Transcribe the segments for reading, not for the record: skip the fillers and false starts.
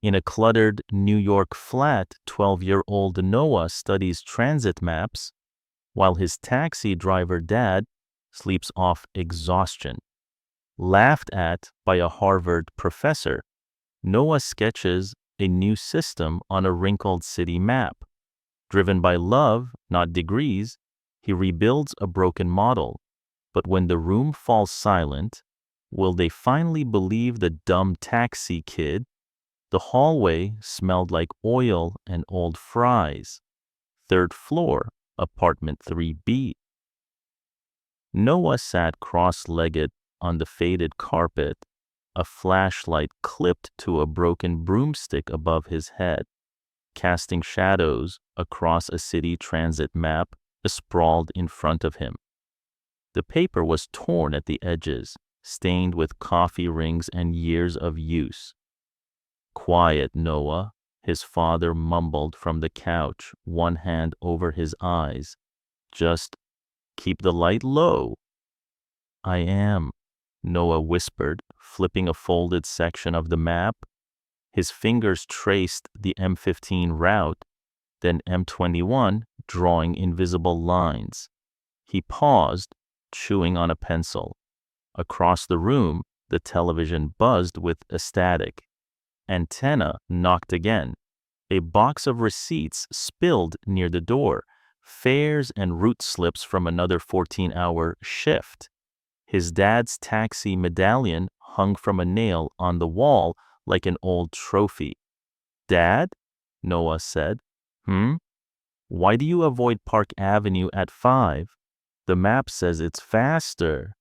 In a cluttered New York flat, 12-year-old Noah studies transit maps while his taxi driver dad sleeps off exhaustion. Laughed at by a Harvard professor, Noah sketches a new system on a wrinkled city map. Driven by love, not degrees, he rebuilds a broken model. But when the room falls silent, will they finally believe the dumb taxi kid? The hallway smelled like oil and old fries. Third floor, apartment 3B. Noah sat cross-legged on the faded carpet, a flashlight clipped to a broken broomstick above his head, casting shadows across a city transit map sprawled in front of him. The paper was torn at the edges, stained with coffee rings and years of use. "Quiet, Noah," his father mumbled from the couch, one hand over his eyes. "Just keep the light low." "I am," Noah whispered, flipping a folded section of the map. His fingers traced the M15 route, then M21, drawing invisible lines. He paused, chewing on a pencil. Across the room, the television buzzed with a static. Antenna knocked again. A box of receipts spilled near the door, fares and route slips from another 14-hour shift. His dad's taxi medallion hung from a nail on the wall like an old trophy. "Dad?" Noah said. Why do you avoid Park Avenue at 5? The map says it's faster."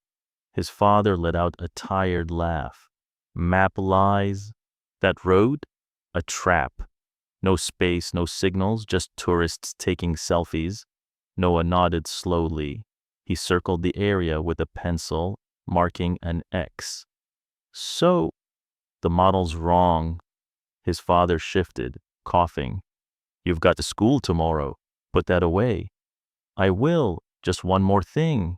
His father let out a tired laugh. "Map lies. That road? A trap. No space, no signals, just tourists taking selfies." Noah nodded slowly. He circled the area with a pencil, marking an X. "So, the model's wrong." His father shifted, coughing. "You've got to school tomorrow. Put that away." "I will. Just one more thing."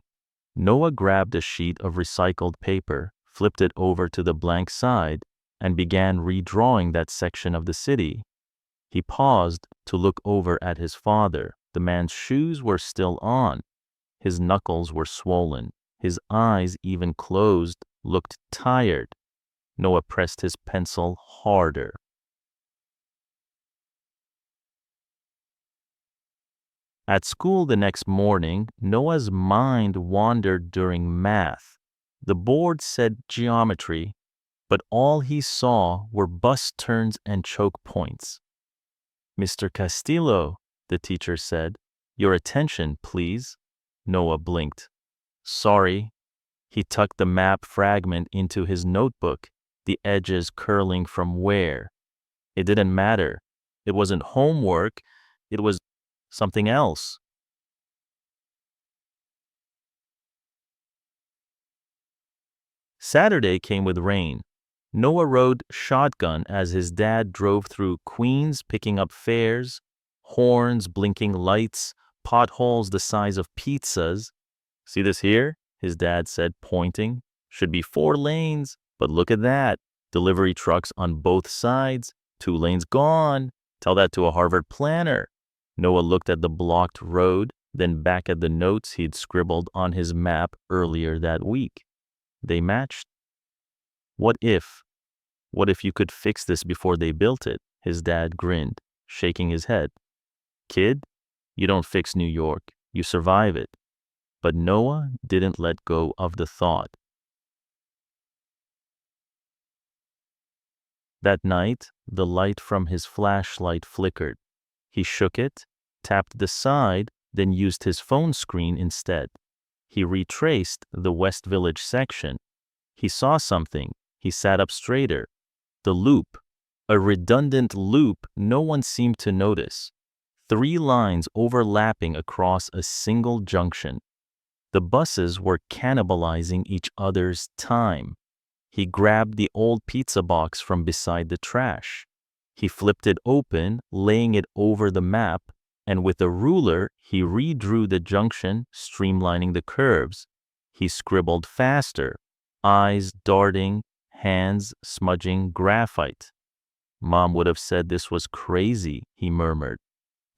Noah grabbed a sheet of recycled paper, flipped it over to the blank side, and began redrawing that section of the city. He paused to look over at his father. The man's shoes were still on. His knuckles were swollen. His eyes, even closed, looked tired. Noah pressed his pencil harder. At school the next morning, Noah's mind wandered during math. The board said geometry, but all he saw were bus turns and choke points. "Mr. Castillo," the teacher said, "your attention, please." Noah blinked. "Sorry." He tucked the map fragment into his notebook, the edges curling from wear. It didn't matter. It wasn't homework. It was something else. Saturday came with rain. Noah rode shotgun as his dad drove through Queens picking up fares, horns, blinking lights, potholes the size of pizzas. "See this here?" his dad said, pointing. "Should be 4 lanes, but look at that. Delivery trucks on both sides, 2 lanes gone. Tell that to a Harvard planner." Noah looked at the blocked road, then back at the notes he'd scribbled on his map earlier that week. They matched. What if you could fix this before they built it? His dad grinned, shaking his head. "Kid, you don't fix New York, you survive it." But Noah didn't let go of the thought. That night, the light from his flashlight flickered. He shook it, tapped the side, then used his phone screen instead. He retraced the West Village section. He saw something. He sat up straighter. The loop. A redundant loop no one seemed to notice. 3 lines overlapping across a single junction. The buses were cannibalizing each other's time. He grabbed the old pizza box from beside the trash. He flipped it open, laying it over the map, and with a ruler, he redrew the junction, streamlining the curves. He scribbled faster, eyes darting, hands smudging graphite. Mom would have said this was crazy, he murmured.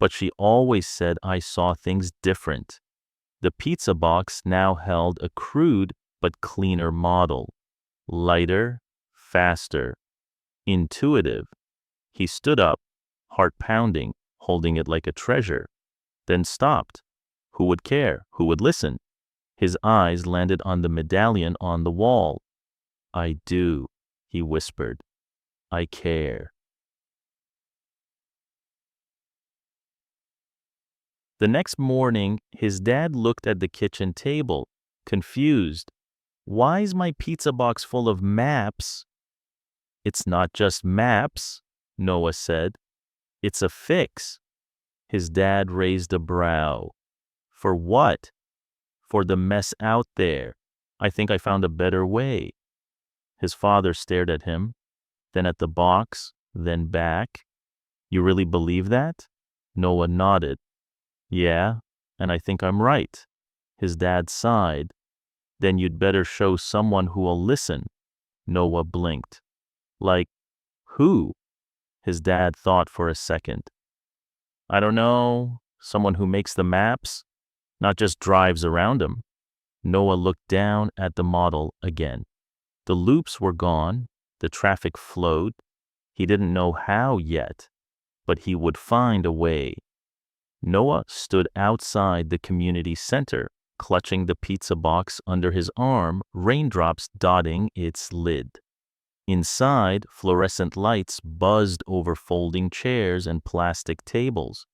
But she always said I saw things different. The pizza box now held a crude but cleaner model. Lighter, faster, intuitive. He stood up, heart pounding, holding it like a treasure, then stopped. Who would care? Who would listen? His eyes landed on the medallion on the wall. I do, he whispered. I care. The next morning, his dad looked at the kitchen table, confused. Why's my pizza box full of maps? It's not just maps, Noah said. It's a fix. His dad raised a brow. For what? For the mess out there. I think I found a better way. His father stared at him, then at the box, then back. You really believe that? Noah nodded. Yeah, and I think I'm right. His dad sighed. Then you'd better show someone who'll listen. Noah blinked. Like, who? His dad thought for a second. I don't know. Someone who makes the maps, not just drives around them. Noah looked down at the model again. The loops were gone. The traffic flowed. He didn't know how yet, but he would find a way. Noah stood outside the community center, clutching the pizza box under his arm, raindrops dotting its lid. Inside, fluorescent lights buzzed over folding chairs and plastic tables.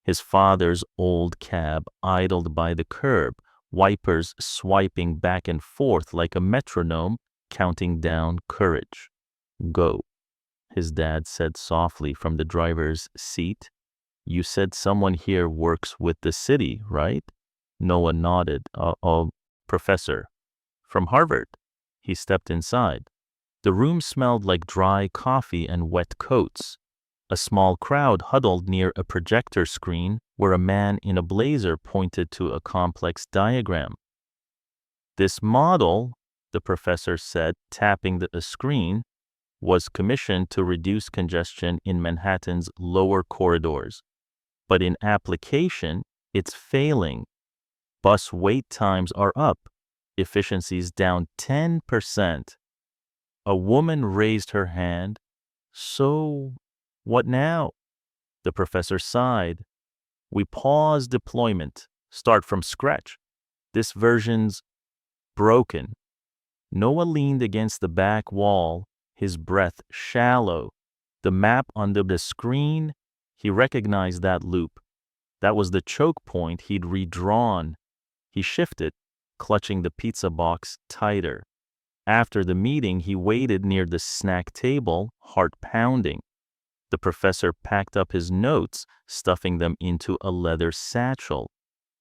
His father's old cab idled by the curb, wipers swiping back and forth like a metronome, counting down courage. Go, his dad said softly from the driver's seat. You said someone here works with the city, right? Noah nodded. Professor. From Harvard. He stepped inside. The room smelled like dry coffee and wet coats. A small crowd huddled near a projector screen where a man in a blazer pointed to a complex diagram. This model, the professor said, tapping the screen, was commissioned to reduce congestion in Manhattan's lower corridors. But in application, it's failing. Bus wait times are up, efficiencies down 10%. A woman raised her hand. So, what now? The professor sighed. We pause deployment, start from scratch. This version's broken. Noah leaned against the back wall, his breath shallow. The map under the screen, he recognized that loop. That was the choke point he'd redrawn. He shifted, clutching the pizza box tighter. After the meeting, he waited near the snack table, heart pounding. The professor packed up his notes, stuffing them into a leather satchel.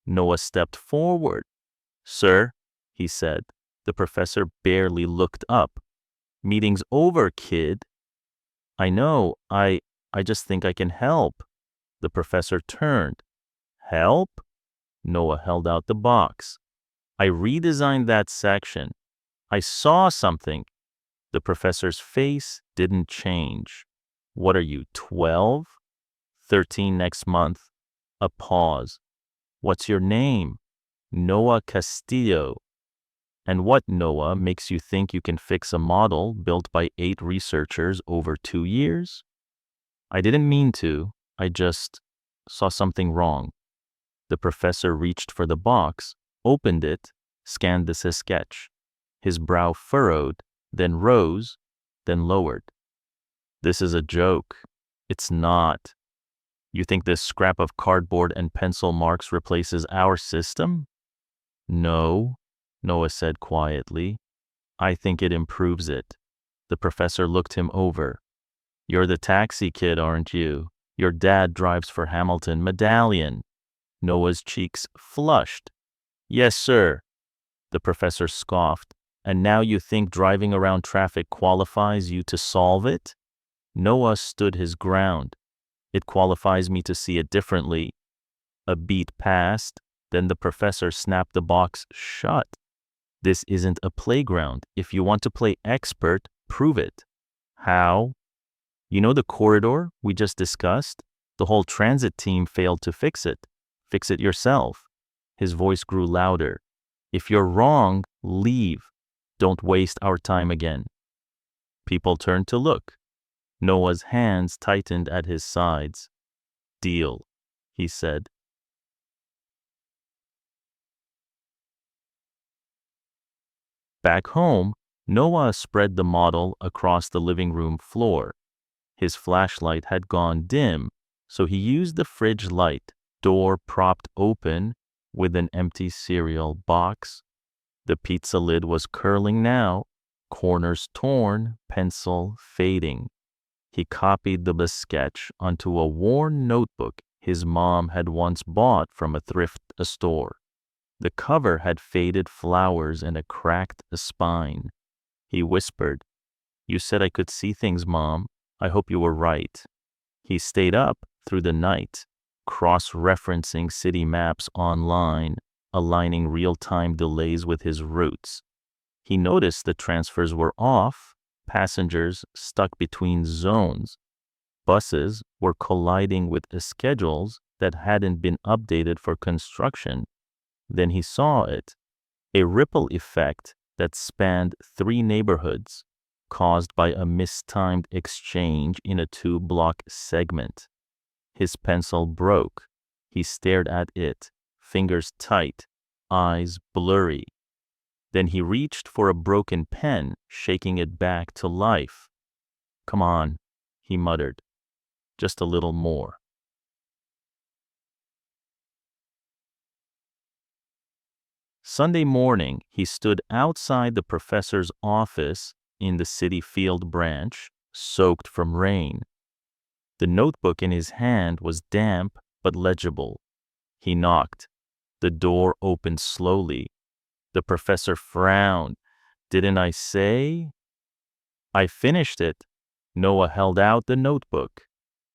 Noah stepped forward. Sir, he said. The professor barely looked up. Meeting's over, kid. I know, I just think I can help. The professor turned. Help? Noah held out the box. I redesigned that section. I saw something. The professor's face didn't change. What are you, 12? 13 next month. A pause. What's your name? Noah Castillo. And what, Noah, makes you think you can fix a model built by 8 researchers over 2 years? I didn't mean to. I just saw something wrong. The professor reached for the box, opened it, scanned the sketch. His brow furrowed, then rose, then lowered. This is a joke. It's not. You think this scrap of cardboard and pencil marks replaces our system? No, Noah said quietly. I think it improves it. The professor looked him over. You're the taxi kid, aren't you? Your dad drives for Hamilton Medallion. Noah's cheeks flushed. Yes, sir. The professor scoffed. And now you think driving around traffic qualifies you to solve it? Noah stood his ground. It qualifies me to see it differently. A beat passed, then the professor snapped the box shut. This isn't a playground. If you want to play expert, prove it. How? You know the corridor we just discussed? The whole transit team failed to fix it. Fix it yourself. His voice grew louder. If you're wrong, leave. Don't waste our time again. People turned to look. Noah's hands tightened at his sides. Deal, he said. Back home, Noah spread the model across the living room floor. His flashlight had gone dim, so he used the fridge light, door propped open with an empty cereal box. The pizza lid was curling now, corners torn, pencil fading. He copied the sketch onto a worn notebook his mom had once bought from a thrift store. The cover had faded flowers and a cracked spine. He whispered, "You said I could see things, Mom. I hope you were right." He stayed up through the night, cross-referencing city maps online, aligning real-time delays with his routes. He noticed the transfers were off, passengers stuck between zones. Buses were colliding with schedules that hadn't been updated for construction. Then he saw it, a ripple effect that spanned 3 neighborhoods, caused by a mistimed exchange in a 2-block segment. His pencil broke. He stared at it, fingers tight, eyes blurry. Then he reached for a broken pen, shaking it back to life. "Come on," he muttered. "Just a little more." Sunday morning, he stood outside the professor's office in the City Field branch, soaked from rain. The notebook in his hand was damp but legible. He knocked. The door opened slowly. The professor frowned. "Didn't I say?" "I finished it." Noah held out the notebook.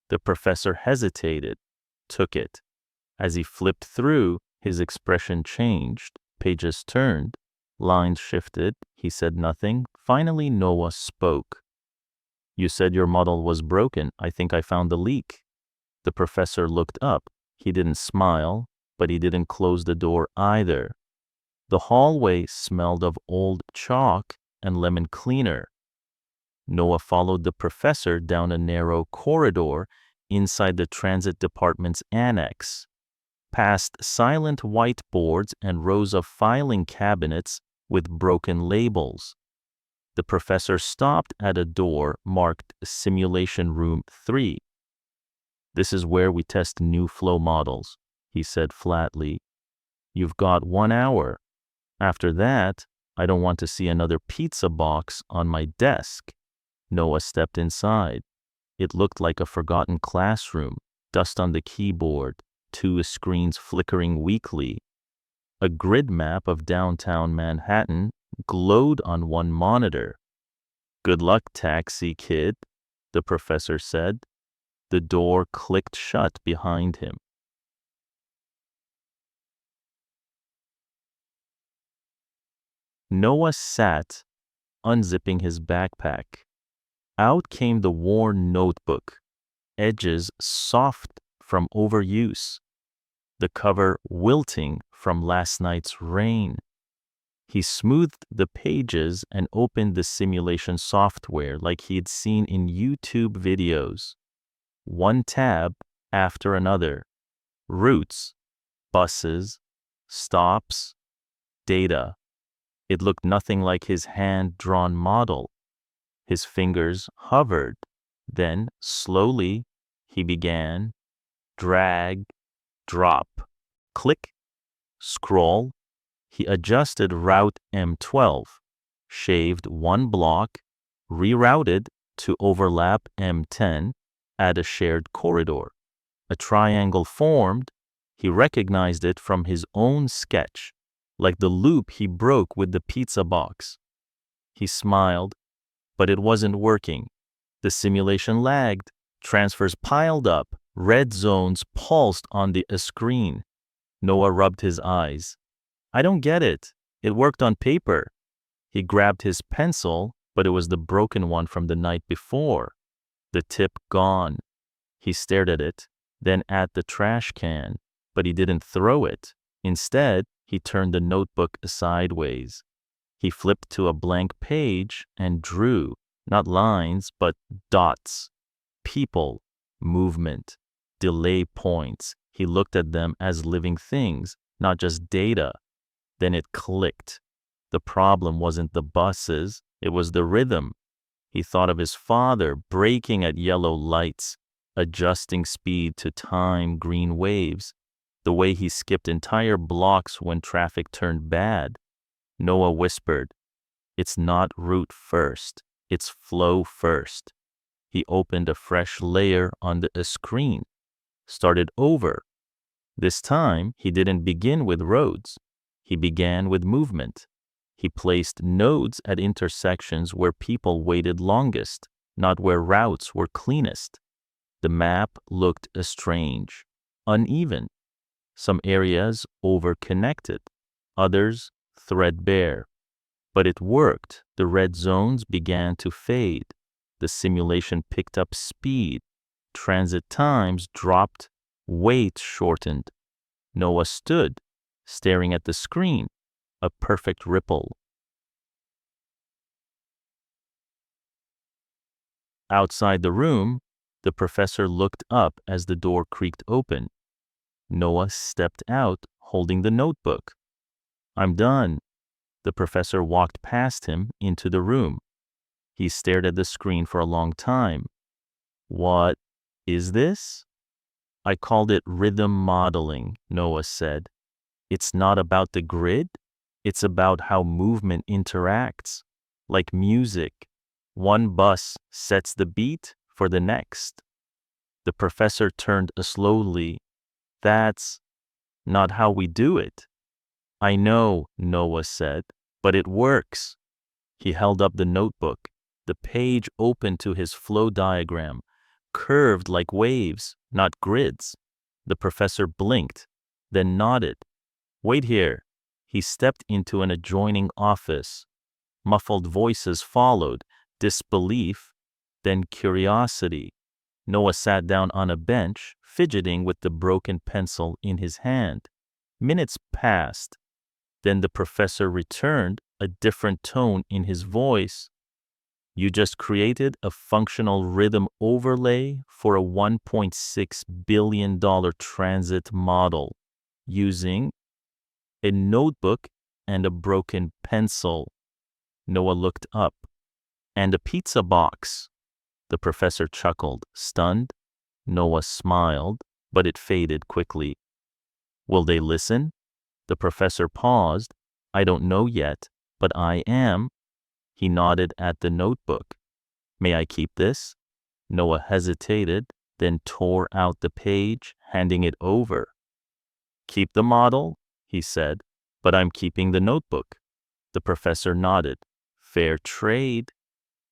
The professor hesitated, took it. As he flipped through, his expression changed. Pages turned, lines shifted. He said nothing. Finally, Noah spoke. "You said your model was broken. I think I found the leak." The professor looked up. He didn't smile, but he didn't close the door either. The hallway smelled of old chalk and lemon cleaner. Noah followed the professor down a narrow corridor inside the transit department's annex, past silent whiteboards and rows of filing cabinets with broken labels. The professor stopped at a door marked Simulation Room 3. "This is where we test new flow models," he said flatly. "You've got 1 hour. After that, I don't want to see another pizza box on my desk." Noah stepped inside. It looked like a forgotten classroom, dust on the keyboard, 2 screens flickering weakly. A grid map of downtown Manhattan glowed on one monitor. "Good luck, taxi kid," the professor said. The door clicked shut behind him. Noah sat, unzipping his backpack. Out came the worn notebook, edges soft from overuse, the cover wilting from last night's rain. He smoothed the pages and opened the simulation software like he'd seen in YouTube videos. One tab after another. Routes, buses, stops, data. It looked nothing like his hand-drawn model. His fingers hovered. Then, slowly, he began. Drag, drop, click, scroll. He adjusted Route M12, shaved 1 block, rerouted to overlap M10 at a shared corridor. A triangle formed. He recognized it from his own sketch, like the loop he broke with the pizza box. He smiled, but it wasn't working. The simulation lagged. Transfers piled up. Red zones pulsed on the screen. Noah rubbed his eyes. "I don't get it. It worked on paper." He grabbed his pencil, but it was the broken one from the night before. The tip gone. He stared at it, then at the trash can, but he didn't throw it. Instead, he turned the notebook sideways. He flipped to a blank page and drew, not lines, but dots. People, movement, delay points. He looked at them as living things, not just data. Then it clicked. The problem wasn't the buses, it was the rhythm. He thought of his father braking at yellow lights, adjusting speed to time green waves, the way he skipped entire blocks when traffic turned bad. Noah whispered, "It's not route first, it's flow first." He opened a fresh layer on the screen, started over. This time, he didn't begin with roads. He began with movement. He placed nodes at intersections where people waited longest, not where routes were cleanest. The map looked strange, uneven. Some areas over-connected, others threadbare. But it worked. The red zones began to fade. The simulation picked up speed. Transit times dropped. Wait shortened. Noah stood, staring at the screen, a perfect ripple. Outside the room, the professor looked up as the door creaked open. Noah stepped out, holding the notebook. "I'm done." The professor walked past him into the room. He stared at the screen for a long time. "What is this?" "I called it rhythm modeling," Noah said. "It's not about the grid. It's about how movement interacts. Like music, one bus sets the beat for the next." The professor turned slowly. "That's not how we do it." "I know," Noah said, "but it works." He held up the notebook. The page opened to his flow diagram, curved like waves, not grids. The professor blinked, then nodded. "Wait here." He stepped into an adjoining office. Muffled voices followed, disbelief, then curiosity. Noah sat down on a bench, fidgeting with the broken pencil in his hand. Minutes passed. Then the professor returned, a different tone in his voice. "You just created a functional rhythm overlay for a $1.6 billion transit model using a notebook and a broken pencil." Noah looked up. "And a pizza box." The professor chuckled, stunned. Noah smiled, but it faded quickly. "Will they listen?" The professor paused. "I don't know yet, but I am." He nodded at the notebook. "May I keep this?" Noah hesitated, then tore out the page, handing it over. "Keep the model," he said, "but I'm keeping the notebook." The professor nodded. "Fair trade."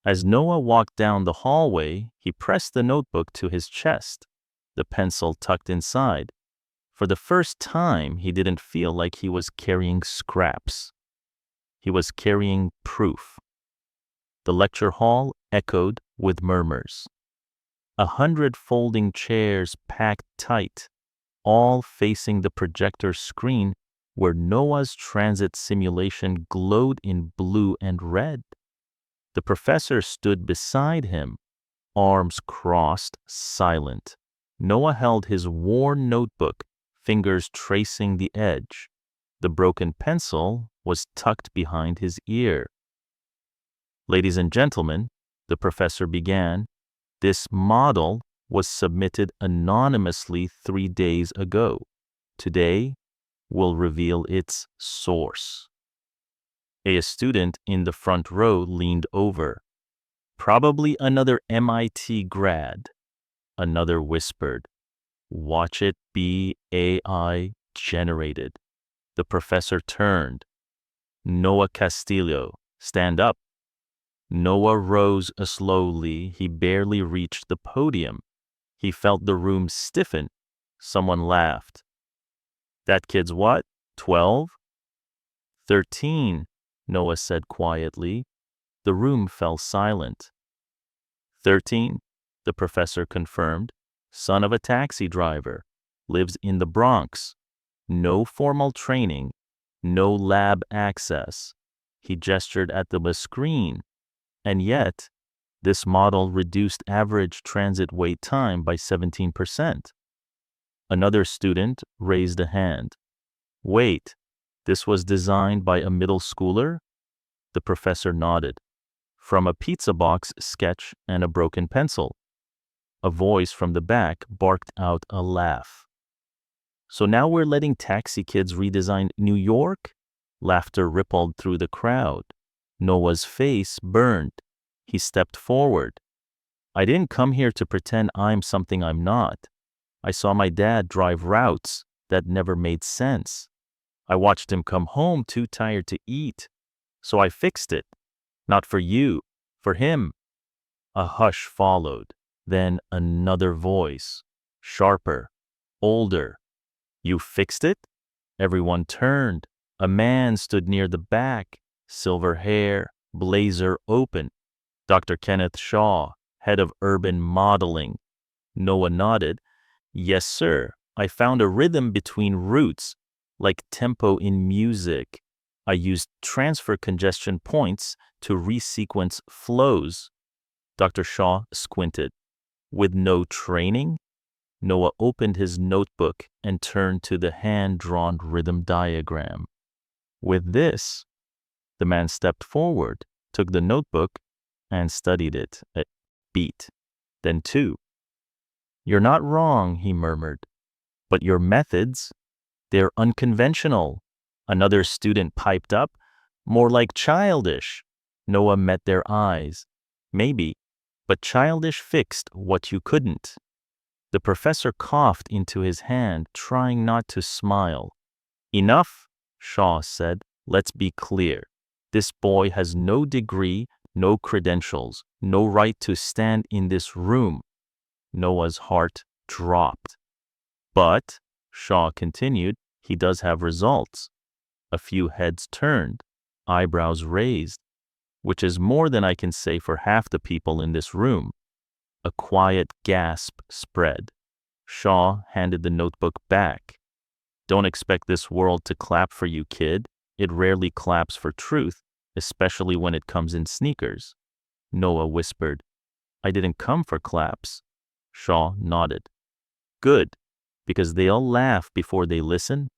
As Noah walked down the hallway, he pressed the notebook to his chest, the pencil tucked inside. For the first time, he didn't feel like he was carrying scraps. He was carrying proof. The lecture hall echoed with murmurs. 100 folding chairs packed tight, all facing the projector screen where Noah's transit simulation glowed in blue and red. The professor stood beside him, arms crossed, silent. Noah held his worn notebook, fingers tracing the edge. The broken pencil was tucked behind his ear. "Ladies and gentlemen," the professor began, "this model was submitted anonymously 3 days ago. Today, we'll reveal its source." A student in the front row leaned over. "Probably another MIT grad." Another whispered, "Watch it be AI generated." The professor turned. "Noah Castillo, stand up." Noah rose slowly. He barely reached the podium. He felt the room stiffen. Someone laughed. "That kid's what, 12?" "13, Noah said quietly. The room fell silent. "13? the professor confirmed. Son of a taxi driver. Lives in the Bronx. No formal training. No lab access. He gestured at the screen. And yet, this model reduced average transit wait time by 17%. Another student raised a hand. Wait, this was designed by a middle schooler? The professor nodded. From a pizza box sketch and a broken pencil. A voice from the back barked out a laugh. So now we're letting taxi kids redesign New York? Laughter rippled through the crowd. Noah's face burned. He stepped forward. I didn't come here to pretend I'm something I'm not. I saw my dad drive routes that never made sense. I watched him come home too tired to eat. So I fixed it. Not for you, for him. A hush followed. Then another voice. Sharper. Older. You fixed it? Everyone turned. A man stood near the back. Silver hair. Blazer open. Dr. Kenneth Shaw, head of urban modeling. Noah nodded. Yes, sir. I found a rhythm between roots, like tempo in music. I used transfer congestion points to resequence flows. Dr. Shaw squinted. With no training? Noah opened his notebook and turned to the hand-drawn rhythm diagram. With this, the man stepped forward, took the notebook, and studied it a beat, then two. You're not wrong, he murmured, but your methods, they're unconventional. Another student piped up, more like childish. Noah met their eyes. Maybe, but childish fixed what you couldn't. The professor coughed into his hand, trying not to smile. Enough, Shaw said. Let's be clear. This boy has no degree, no credentials, no right to stand in this room. Noah's heart dropped. But, Shaw continued, he does have results. A few heads turned, eyebrows raised, which is more than I can say for half the people in this room. A quiet gasp spread. Shaw handed the notebook back. Don't expect this world to clap for you, kid. It rarely claps for truth, especially when it comes in sneakers. Noah whispered, I didn't come for claps. Shaw nodded. Good, because they'll laugh before they listen.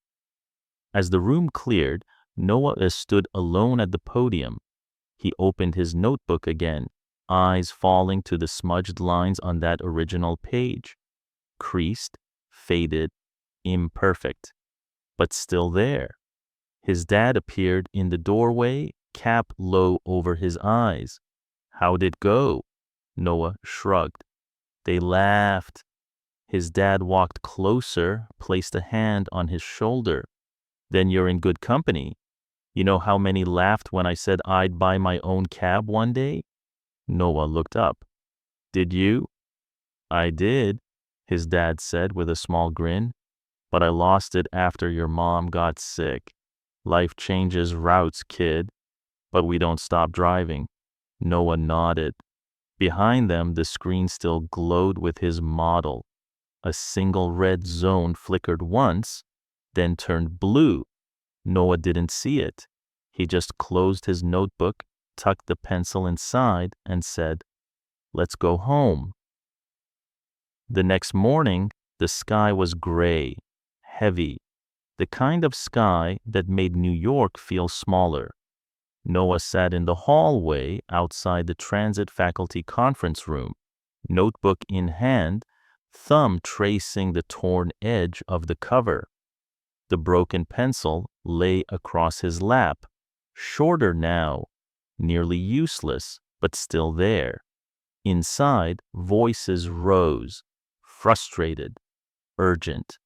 As the room cleared, Noah stood alone at the podium. He opened his notebook again, eyes falling to the smudged lines on that original page. Creased, faded, imperfect, but still there. His dad appeared in the doorway, cap low over his eyes. How'd it go? Noah shrugged. They laughed. His dad walked closer, placed a hand on his shoulder. Then you're in good company. You know how many laughed when I said I'd buy my own cab one day? Noah looked up. Did you? I did, his dad said with a small grin. But I lost it after your mom got sick. Life changes routes, kid. But we don't stop driving. Noah nodded. Behind them, the screen still glowed with his model. A single red zone flickered once, then turned blue. Noah didn't see it. He just closed his notebook, tucked the pencil inside, and said, Let's go home. The next morning, the sky was gray, heavy, the kind of sky that made New York feel smaller. Noah sat in the hallway outside the transit faculty conference room, notebook in hand, thumb tracing the torn edge of the cover. The broken pencil lay across his lap, shorter now, nearly useless, but still there. Inside, voices rose, frustrated, urgent.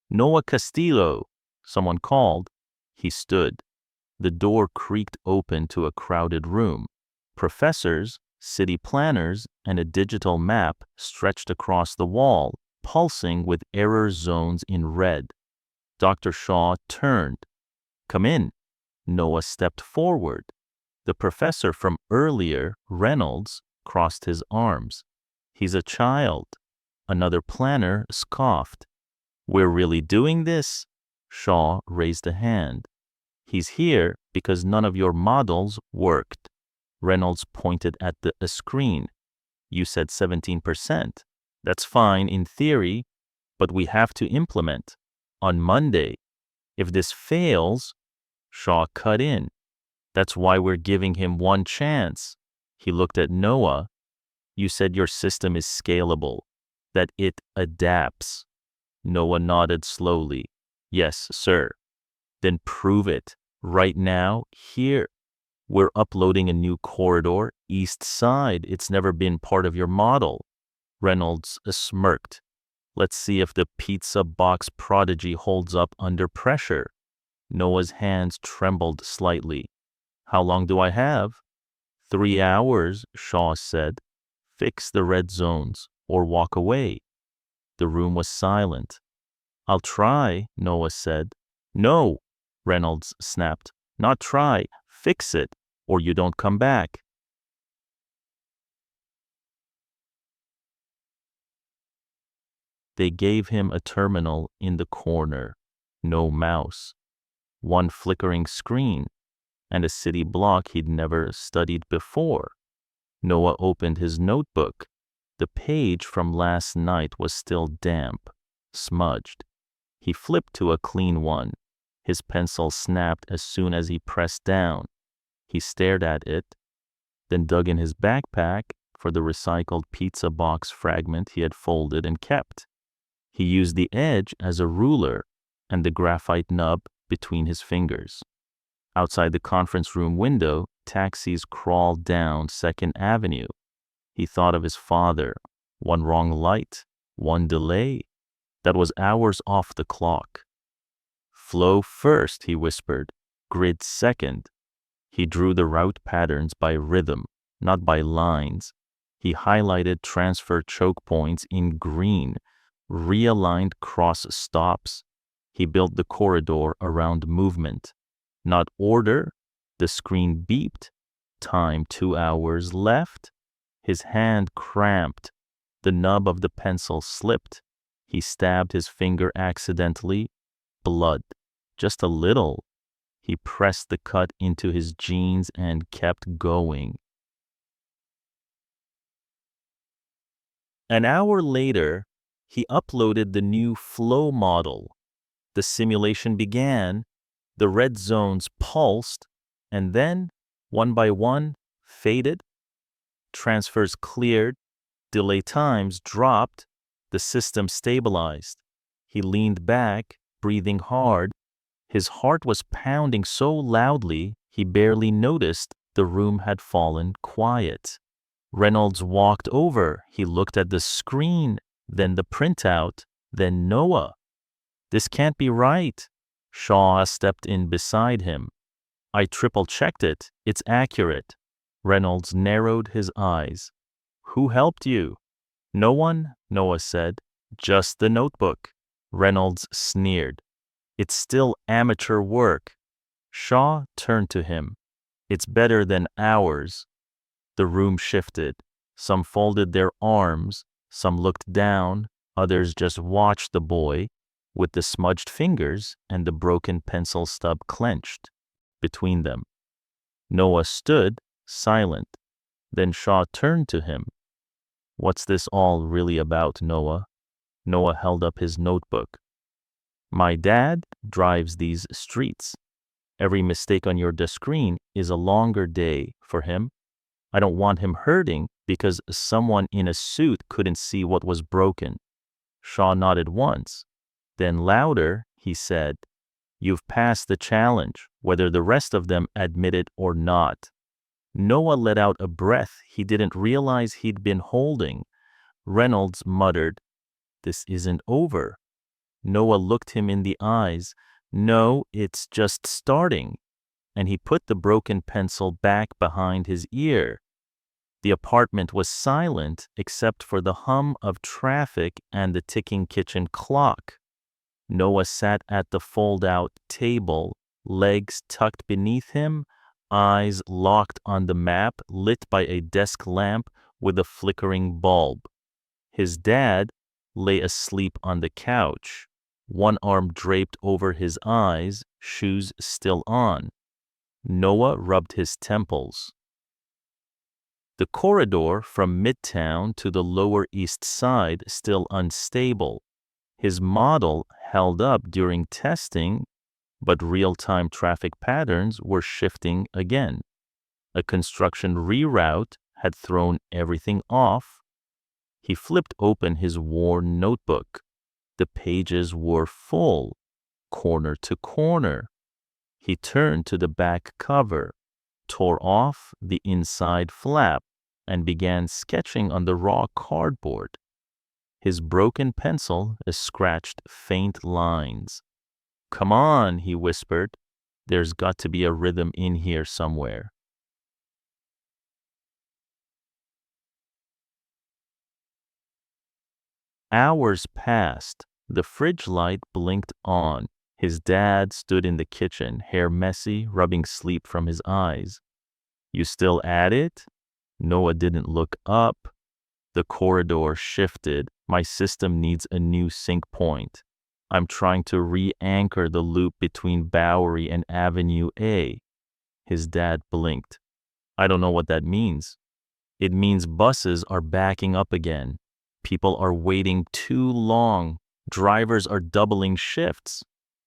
Noah Castillo, someone called. He stood. The door creaked open to a crowded room. Professors, city planners, and a digital map stretched across the wall, pulsing with error zones in red. Dr. Shaw turned. Come in. Noah stepped forward. The professor from earlier, Reynolds, crossed his arms. He's a child. Another planner scoffed. We're really doing this? Shaw raised a hand. He's here because none of your models worked. Reynolds pointed at a screen. You said 17%. That's fine in theory, but we have to implement. On Monday, if this fails, Shaw cut in. That's why we're giving him one chance. He looked at Noah. You said your system is scalable, that it adapts. Noah nodded slowly. Yes, sir. Then prove it. Right now, here. We're uploading a new corridor, east side. It's never been part of your model. Reynolds smirked. Let's see if the pizza box prodigy holds up under pressure. Noah's hands trembled slightly. How long do I have? 3 hours, Shaw said. Fix the red zones or walk away. The room was silent. I'll try, Noah said. No, Reynolds snapped. Not try, fix it, or you don't come back. They gave him a terminal in the corner. No mouse. One flickering screen, and a city block he'd never studied before. Noah opened his notebook. The page from last night was still damp, smudged. He flipped to a clean one. His pencil snapped as soon as he pressed down. He stared at it, then dug in his backpack for the recycled pizza box fragment he had folded and kept. He used the edge as a ruler and the graphite nub between his fingers. Outside the conference room window, taxis crawled down 2nd Avenue. He thought of his father. One wrong light, one delay. That was hours off the clock. Flow first, he whispered. Grid second. He drew the route patterns by rhythm, not by lines. He highlighted transfer choke points in green, realigned cross stops. He built the corridor around movement, not order. The screen beeped. Time 2 hours left. His hand cramped. The nub of the pencil slipped. He stabbed his finger accidentally. Blood. Just a little. He pressed the cut into his jeans and kept going. An hour later, he uploaded the new flow model. The simulation began. The red zones pulsed, and then, one by one, faded. Transfers cleared. Delay times dropped. The system stabilized. He leaned back, breathing hard. His heart was pounding so loudly he barely noticed the room had fallen quiet. Reynolds walked over. He looked at the screen, then the printout, then Noah. This can't be right. Shaw stepped in beside him. I triple-checked it. It's accurate. Reynolds narrowed his eyes. Who helped you? No one, Noah said. Just the notebook. Reynolds sneered. It's still amateur work. Shaw turned to him. It's better than ours. The room shifted. Some folded their arms, some looked down, others just watched the boy, with the smudged fingers and the broken pencil stub clenched between them. Noah stood, silent. Then Shaw turned to him. What's this all really about, Noah? Noah held up his notebook. My dad drives these streets. Every mistake on your screen is a longer day for him. I don't want him hurting because someone in a suit couldn't see what was broken. Shaw nodded once. Then louder, he said, You've passed the challenge, whether the rest of them admit it or not. Noah let out a breath he didn't realize he'd been holding. Reynolds muttered, This isn't over. Noah looked him in the eyes. No, it's just starting. And he put the broken pencil back behind his ear. The apartment was silent except for the hum of traffic and the ticking kitchen clock. Noah sat at the fold-out table, legs tucked beneath him, eyes locked on the map lit by a desk lamp with a flickering bulb. His dad lay asleep on the couch, one arm draped over his eyes, shoes still on. Noah rubbed his temples. The corridor from Midtown to the Lower East Side still unstable. His model held up during testing, but real-time traffic patterns were shifting again. A construction reroute had thrown everything off. He flipped open his worn notebook. The pages were full, corner to corner. He turned to the back cover, tore off the inside flap, and began sketching on the raw cardboard. His broken pencil scratched faint lines. "Come on," he whispered. "There's got to be a rhythm in here somewhere." Hours passed. The fridge light blinked on. His dad stood in the kitchen, hair messy, rubbing sleep from his eyes. "You still at it?" Noah didn't look up. The corridor shifted. "My system needs a new sync point. I'm trying to re-anchor the loop between Bowery and Avenue A." His dad blinked. "I don't know what that means." "It means buses are backing up again. People are waiting too long. Drivers are doubling shifts."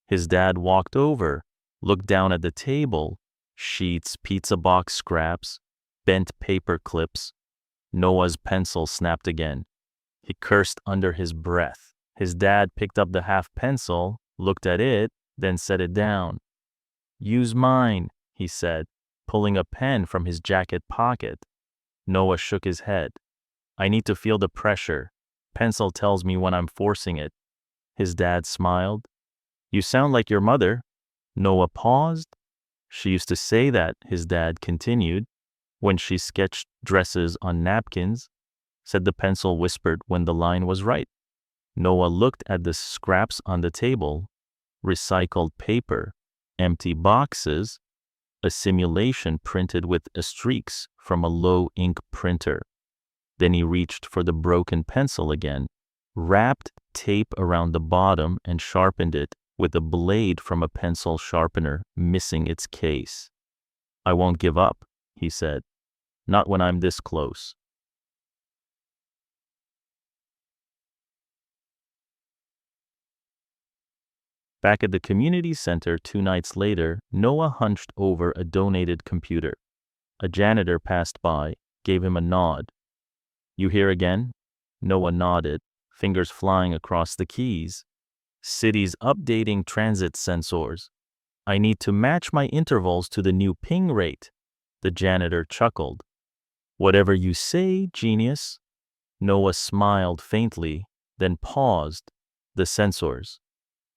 His dad walked over, looked down at the table. Sheets, pizza box scraps, bent paper clips. Noah's pencil snapped again. He cursed under his breath. His dad picked up the half pencil, looked at it, then set it down. "Use mine," he said, pulling a pen from his jacket pocket. Noah shook his head. "I need to feel the pressure. Pencil tells me when I'm forcing it." His dad smiled. "You sound like your mother." Noah paused. "She used to say that," his dad continued, "when she sketched dresses on napkins," said the pencil whispered when the line was right. Noah looked at the scraps on the table. Recycled paper, empty boxes, a simulation printed with streaks from a low ink printer. Then he reached for the broken pencil again, wrapped tape around the bottom and sharpened it with a blade from a pencil sharpener missing its case. "I won't give up," he said. "Not when I'm this close." Back at the community center 2 nights later, Noah hunched over a donated computer. A janitor passed by, gave him a nod. "You here again?" Noah nodded, fingers flying across the keys. "City's updating transit sensors. I need to match my intervals to the new ping rate." The janitor chuckled. "Whatever you say, genius." Noah smiled faintly, then paused. The sensors.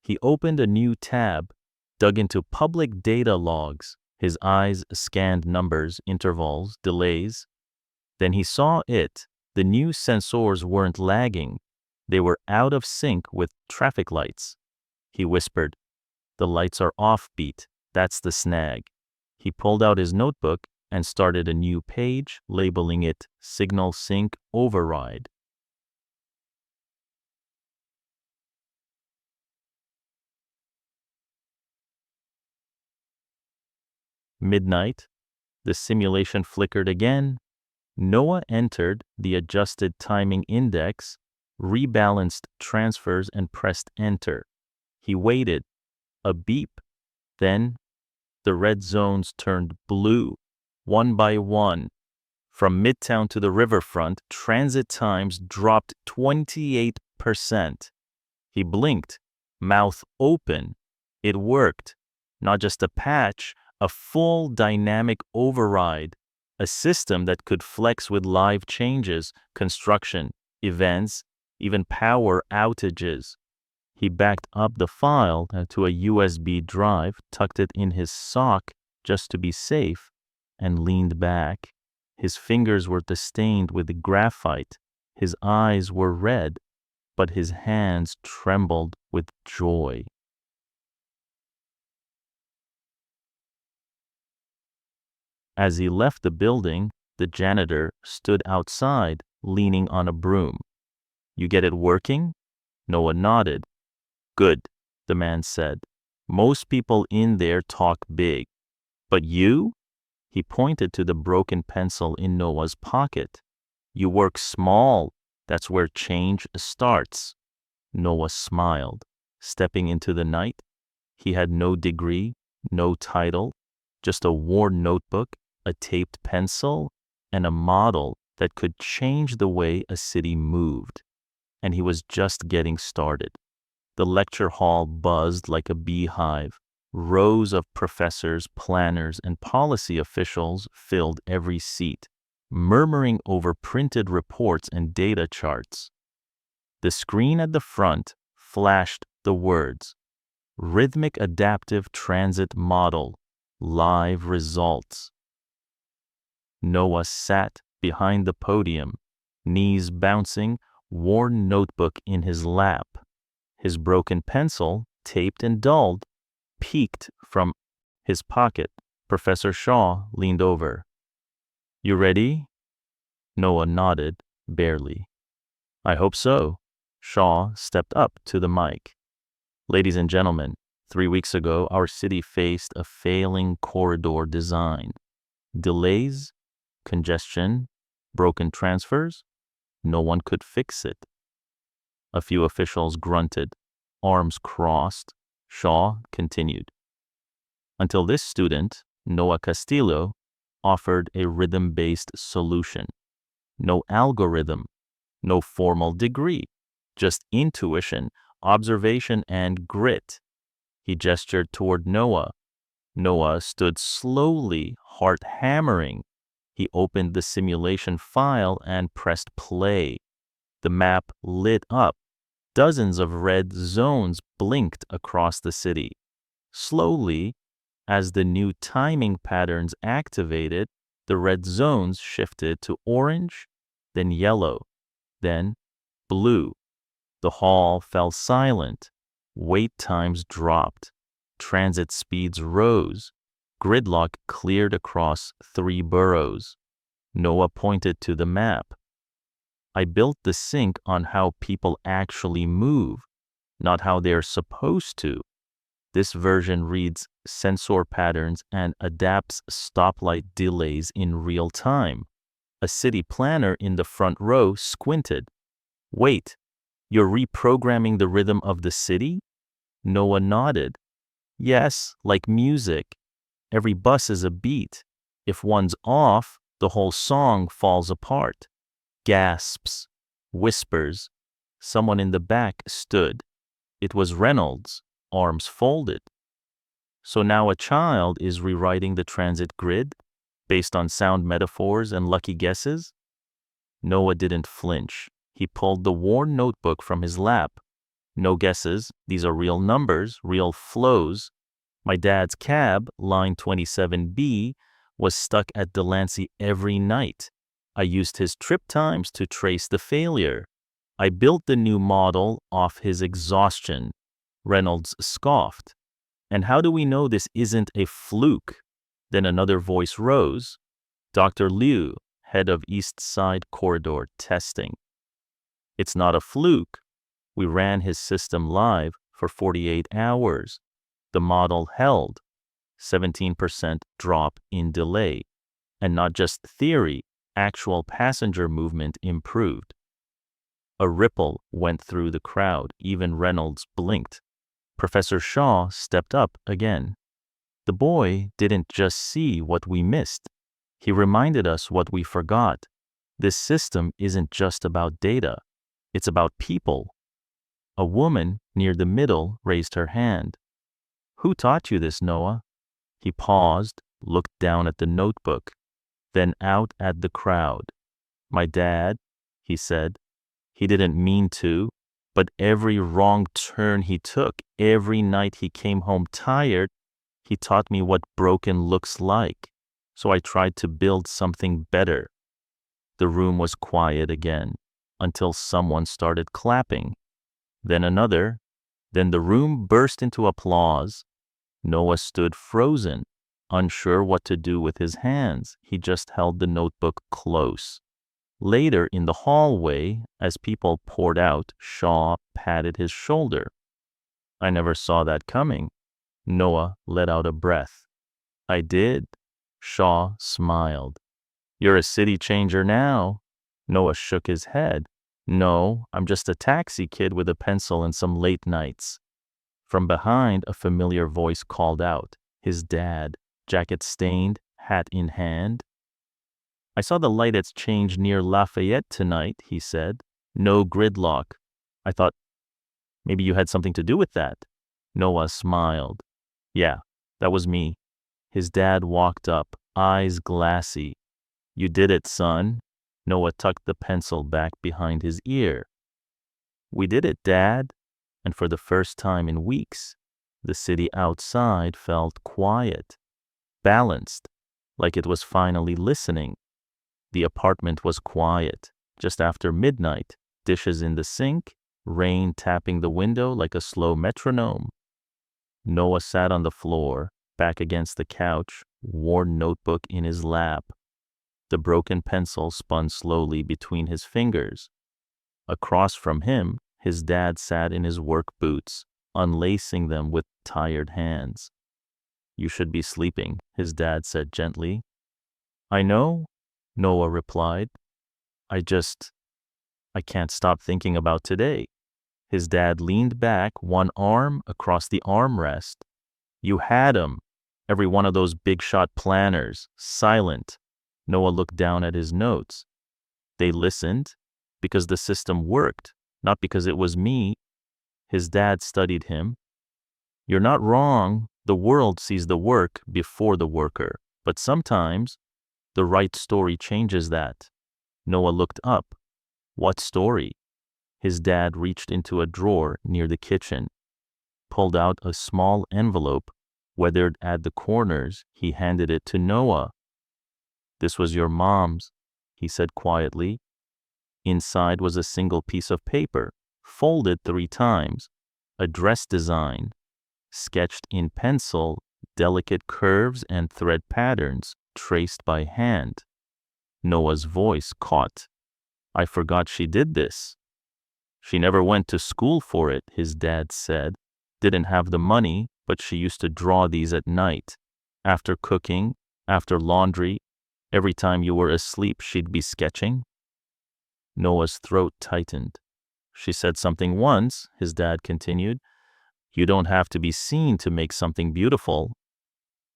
He opened a new tab, dug into public data logs. His eyes scanned numbers, intervals, delays. Then he saw it. The new sensors weren't lagging. They were out of sync with traffic lights. He whispered, "The lights are offbeat. That's the snag." He pulled out his notebook and started a new page, labeling it Signal Sync Override. Midnight. The simulation flickered again. Noah entered the adjusted timing index, rebalanced transfers, and pressed enter. He waited. A beep. Then the red zones turned blue, one by one. From Midtown to the riverfront, transit times dropped 28%. He blinked, mouth open. It worked. Not just a patch, a full dynamic override. A system that could flex with live changes, construction, events, even power outages. He backed up the file to a USB drive, tucked it in his sock just to be safe, and leaned back. His fingers were stained with graphite. His eyes were red, but his hands trembled with joy. As he left the building, the janitor stood outside, leaning on a broom. You get it working? Noah nodded. Good, the man said. Most people in there talk big. But you? He pointed to the broken pencil in Noah's pocket. You work small. That's where change starts. Noah smiled, stepping into the night. He had no degree, no title, just a worn notebook, a taped pencil, and a model that could change the way a city moved. And he was just getting started. The lecture hall buzzed like a beehive. Rows of professors, planners, and policy officials filled every seat, murmuring over printed reports and data charts. The screen at the front flashed the words, Rhythmic Adaptive Transit Model, Live Results. Noah sat behind the podium, knees bouncing, worn notebook in his lap. His broken pencil, taped and dulled, peeked from his pocket. Professor Shaw leaned over. You ready? Noah nodded, barely. I hope so. Shaw stepped up to the mic. Ladies and gentlemen, 3 weeks ago, our city faced a failing corridor design. Delays, congestion, broken transfers. No one could fix it. A few officials grunted, arms crossed. Shaw continued. Until this student, Noah Castillo, offered a rhythm-based solution. No algorithm, no formal degree, just intuition, observation, and grit. He gestured toward Noah. Noah stood slowly, heart hammering. He opened the simulation file and pressed play. The map lit up. Dozens of red zones blinked across the city. Slowly, as the new timing patterns activated, the red zones shifted to orange, then yellow, then blue. The hall fell silent. Wait times dropped. Transit speeds rose. Gridlock cleared across 3 boroughs. Noah pointed to the map. I built the sync on how people actually move, not how they're supposed to. This version reads sensor patterns and adapts stoplight delays in real time. A city planner in the front row squinted. Wait, you're reprogramming the rhythm of the city? Noah nodded. Yes, like music. Every bus is a beat. If one's off, the whole song falls apart. Gasps, whispers. Someone in the back stood. It was Reynolds, arms folded. So now a child is rewriting the transit grid based on sound metaphors and lucky guesses? Noah didn't flinch. He pulled the worn notebook from his lap. No guesses. These are real numbers, real flows. My dad's cab, line 27B, was stuck at Delancey every night. I used his trip times to trace the failure. I built the new model off his exhaustion. Reynolds scoffed. And how do we know this isn't a fluke? Then another voice rose. Dr. Liu, head of East Side Corridor Testing. It's not a fluke. We ran his system live for 48 hours. The model held. 17% drop in delay. And not just theory, actual passenger movement improved. A ripple went through the crowd. Even Reynolds blinked. Professor Shaw stepped up again. The boy didn't just see what we missed. He reminded us what we forgot. This system isn't just about data. It's about people. A woman near the middle raised her hand. Who taught you this, Noah? He paused, looked down at the notebook, then out at the crowd. My dad, he said. He didn't mean to, but every wrong turn he took, every night he came home tired, he taught me what broken looks like. So I tried to build something better. The room was quiet again, until someone started clapping. Then another. Then the room burst into applause. Noah stood frozen, unsure what to do with his hands. He just held the notebook close. Later in the hallway, as people poured out, Shaw patted his shoulder. I never saw that coming. Noah let out a breath. I did. Shaw smiled. You're a city changer now. Noah shook his head. No, I'm just a taxi kid with a pencil and some late nights. From behind, a familiar voice called out. His dad, jacket stained, hat in hand. I saw the light at change near Lafayette tonight, he said. No gridlock. I thought maybe you had something to do with that. Noah smiled. Yeah, that was me. His dad walked up, eyes glassy. You did it, son. Noah tucked the pencil back behind his ear. We did it, Dad. And for the first time in weeks, the city outside felt quiet, balanced, like it was finally listening. The apartment was quiet. Just after midnight, dishes in the sink, rain tapping the window like a slow metronome. Noah sat on the floor, back against the couch, worn notebook in his lap. The broken pencil spun slowly between his fingers. Across from him, his dad sat in his work boots, unlacing them with tired hands. You should be sleeping, his dad said gently. I know, Noah replied. I can't stop thinking about today. His dad leaned back, one arm across the armrest. You had 'em. Every one of those big shot planners, silent. Noah looked down at his notes. They listened because the system worked, not because it was me. His dad studied him. You're not wrong. The world sees the work before the worker. But sometimes the right story changes that. Noah looked up. What story? His dad reached into a drawer near the kitchen, pulled out a small envelope, weathered at the corners. He handed it to Noah. This was your mom's, he said quietly. Inside was a single piece of paper, folded 3 times, a dress design, sketched in pencil, delicate curves and thread patterns traced by hand. Noah's voice caught. I forgot she did this. She never went to school for it, his dad said. Didn't have the money, but she used to draw these at night. After cooking, after laundry, every time you were asleep, she'd be sketching. Noah's throat tightened. She said something once, his dad continued. You don't have to be seen to make something beautiful.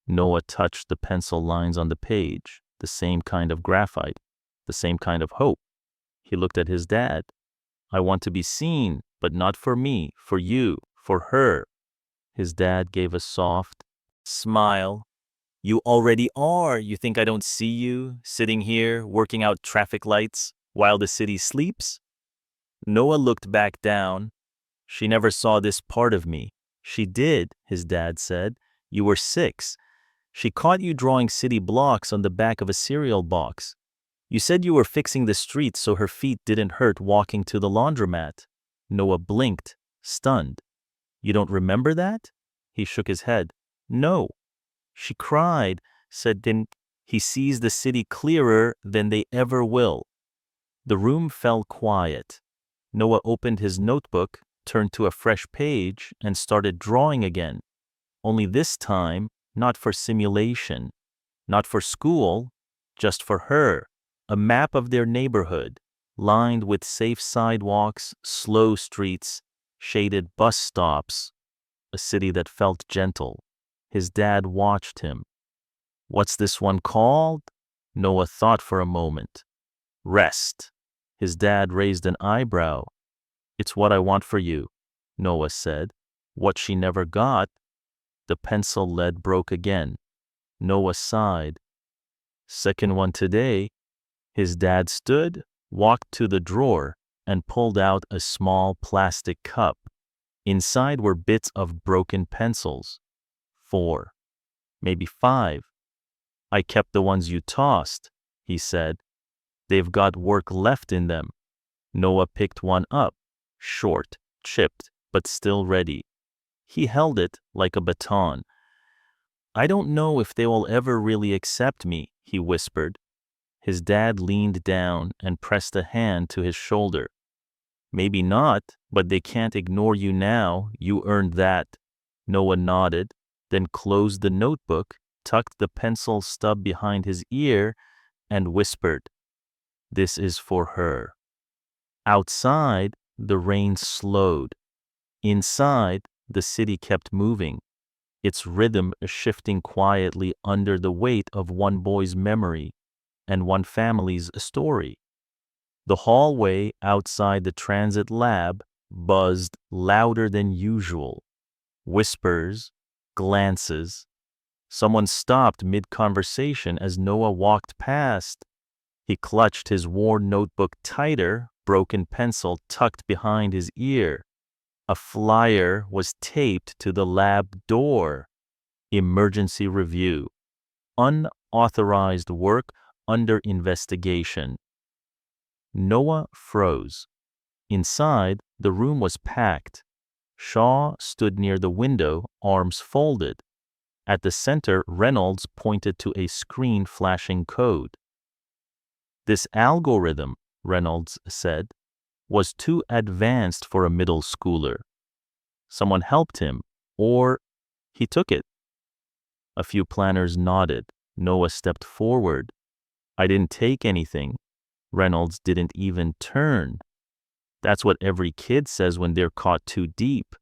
Noah touched the pencil lines on the page, the same kind of graphite, the same kind of hope. He looked at his dad. I want to be seen, but not for me, for you, for her. His dad gave a soft smile. You already are. You think I don't see you, sitting here, working out traffic lights, while the city sleeps? Noah looked back down. She never saw this part of me. She did, his dad said. You were 6. She caught you drawing city blocks on the back of a cereal box. You said you were fixing the streets so her feet didn't hurt walking to the laundromat. Noah blinked, stunned. You don't remember that? He shook his head. No. She cried, said then he sees the city clearer than they ever will. The room fell quiet. Noah opened his notebook, turned to a fresh page, and started drawing again. Only this time, not for simulation, not for school, just for her. A map of their neighborhood, lined with safe sidewalks, slow streets, shaded bus stops. A city that felt gentle. His dad watched him. What's this one called? Noah thought for a moment. Rest. His dad raised an eyebrow. It's what I want for you, Noah said. What she never got. The pencil lead broke again. Noah sighed. Second one today. His dad stood, walked to the drawer, and pulled out a small plastic cup. Inside were bits of broken pencils. 4, maybe 5. I kept the ones you tossed, he said. They've got work left in them. Noah picked one up, short, chipped, but still ready. He held it like a baton. I don't know if they will ever really accept me, he whispered. His dad leaned down and pressed a hand to his shoulder. Maybe not, but they can't ignore you now. You earned that. Noah nodded, then closed the notebook, tucked the pencil stub behind his ear, and whispered, "This is for her." Outside, the rain slowed. Inside, the city kept moving, its rhythm shifting quietly under the weight of one boy's memory and one family's story. The hallway outside the transit lab buzzed louder than usual. Whispers, glances. Someone stopped mid-conversation as Noah walked past. He clutched his worn notebook tighter, broken pencil tucked behind his ear. A flyer was taped to the lab door. Emergency review. Unauthorized work under investigation. Noah froze. Inside, the room was packed. Shaw stood near the window, arms folded. At the center, Reynolds pointed to a screen flashing code. "This algorithm," Reynolds said, "was too advanced for a middle schooler. Someone helped him, or he took it." A few planners nodded. Noah stepped forward. "I didn't take anything." Reynolds didn't even turn. "That's what every kid says when they're caught too deep."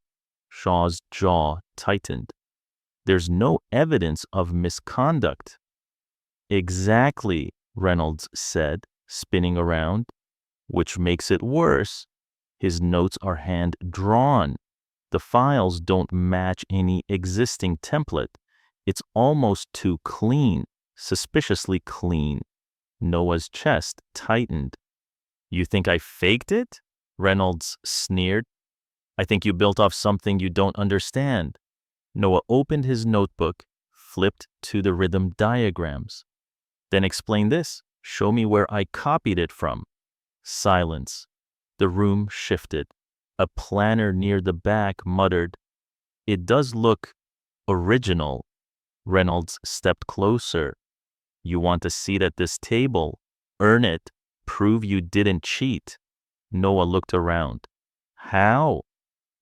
Shaw's jaw tightened. "There's no evidence of misconduct." "Exactly," Reynolds said, spinning around. "Which makes it worse. His notes are hand-drawn. The files don't match any existing template. It's almost too clean, suspiciously clean." Noah's chest tightened. "You think I faked it?" Reynolds sneered. "I think you built off something you don't understand." Noah opened his notebook, flipped to the rhythm diagrams. "Then explain this. Show me where I copied it from." Silence. The room shifted. A planner near the back muttered, "It does look original." Reynolds stepped closer. "You want a seat at this table? Earn it. Prove you didn't cheat." Noah looked around. "How?"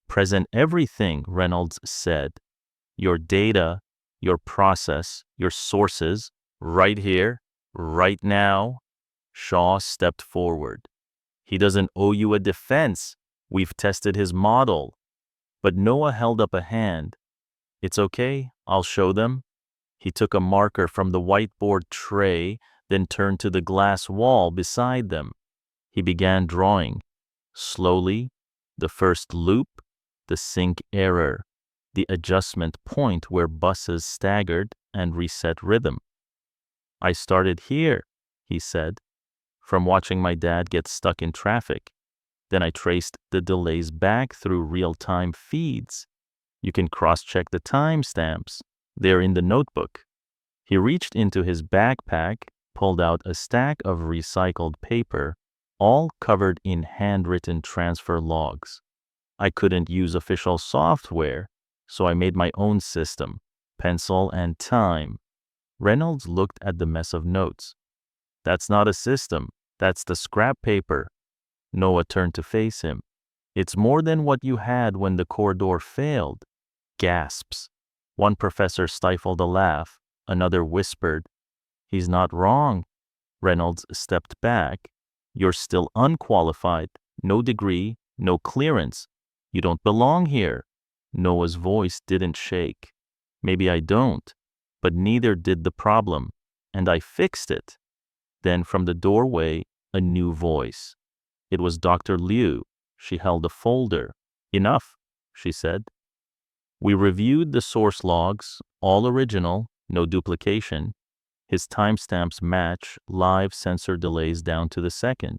"Present everything," Reynolds said. "Your data, your process, your sources, right here, right now." Shaw stepped forward. "He doesn't owe you a defense. We've tested his model." But Noah held up a hand. "It's okay, I'll show them." He took a marker from the whiteboard tray, then turned to the glass wall beside them. He began drawing. Slowly, the first loop, the sync error, the adjustment point where buses staggered and reset rhythm. "I started here," he said, "from watching my dad get stuck in traffic. Then I traced the delays back through real-time feeds. You can cross-check the timestamps. They're in the notebook." He reached into his backpack, pulled out a stack of recycled paper, all covered in handwritten transfer logs. I couldn't use official software, so I made my own system, pencil and time. Reynolds looked at the mess of notes. "That's not a system. That's the scrap paper." Noah turned to face him. "It's more than what you had when the corridor failed." Gasps. One professor stifled a laugh. Another whispered, "He's not wrong." Reynolds stepped back. "You're still unqualified. No degree, no clearance. You don't belong here." Noah's voice didn't shake. "Maybe I don't, but neither did the problem, and I fixed it." Then from the doorway, a new voice. It was Dr. Liu. She held a folder. "Enough," she said. "We reviewed the source logs, all original, no duplication. His timestamps match live sensor delays down to the second."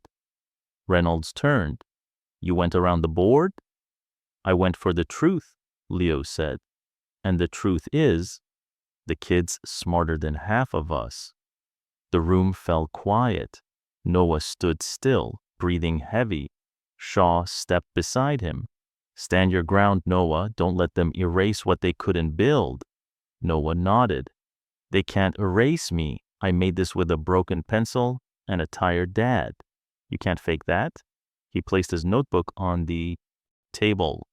Reynolds turned. "You went around the board?" "I went for the truth," Leo said. "And the truth is, the kid's smarter than half of us." The room fell quiet. Noah stood still, breathing heavy. Shaw stepped beside him. "Stand your ground, Noah. Don't let them erase what they couldn't build." Noah nodded. "They can't erase me. I made this with a broken pencil, and a tired dad. You can't fake that? He placed his notebook on the table.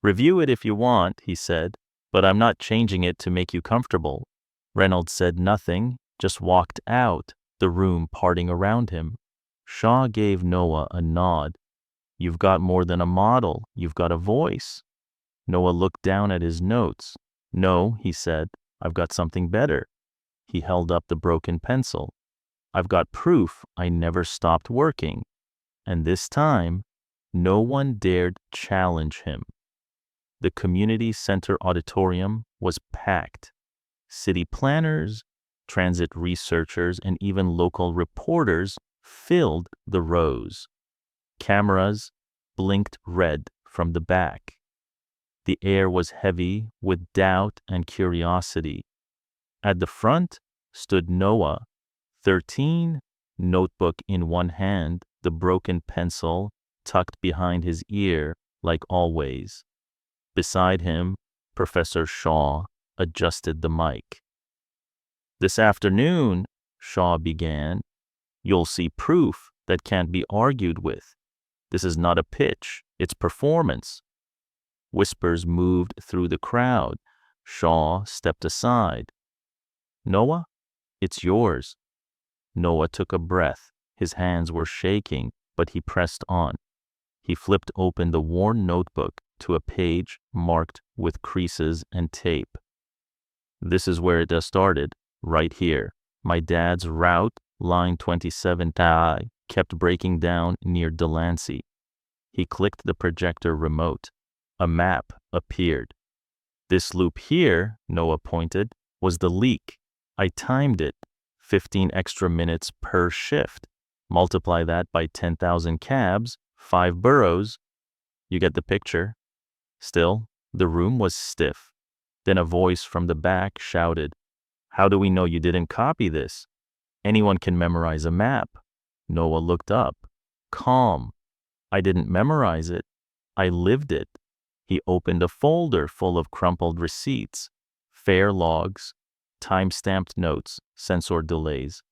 Review it if you want, he said, but I'm not changing it to make you comfortable. Reynolds said nothing, just walked out, the room parting around him. Shaw gave Noah a nod. You've got more than a model, you've got a voice. Noah looked down at his notes. No, he said, I've got something better. He held up the broken pencil. I've got proof I never stopped working. And this time, no one dared challenge him. The community center auditorium was packed. City planners, transit researchers, and even local reporters filled the rows. Cameras blinked red from the back. The air was heavy with doubt and curiosity. At the front stood Noah, 13, notebook in one hand, the broken pencil tucked behind his ear like always. Beside him, Professor Shaw adjusted the mic. This afternoon, Shaw began, you'll see proof that can't be argued with. This is not a pitch, it's performance. Whispers moved through the crowd. Shaw stepped aside. Noah, it's yours. Noah took a breath. His hands were shaking, but he pressed on. He flipped open the worn notebook to a page marked with creases and tape. This is where it started, right here. My dad's route, line 27 kept breaking down near Delancey. He clicked the projector remote. A map appeared. This loop here, Noah pointed, was the leak. I timed it, 15 extra minutes per shift. Multiply that by 10,000 cabs, 5 boroughs. You get the picture. Still, the room was stiff. Then a voice from the back shouted, How do we know you didn't copy this? Anyone can memorize a map. Noah looked up, calm. I didn't memorize it. I lived it. He opened a folder full of crumpled receipts, fare logs, time-stamped notes, sensor delays,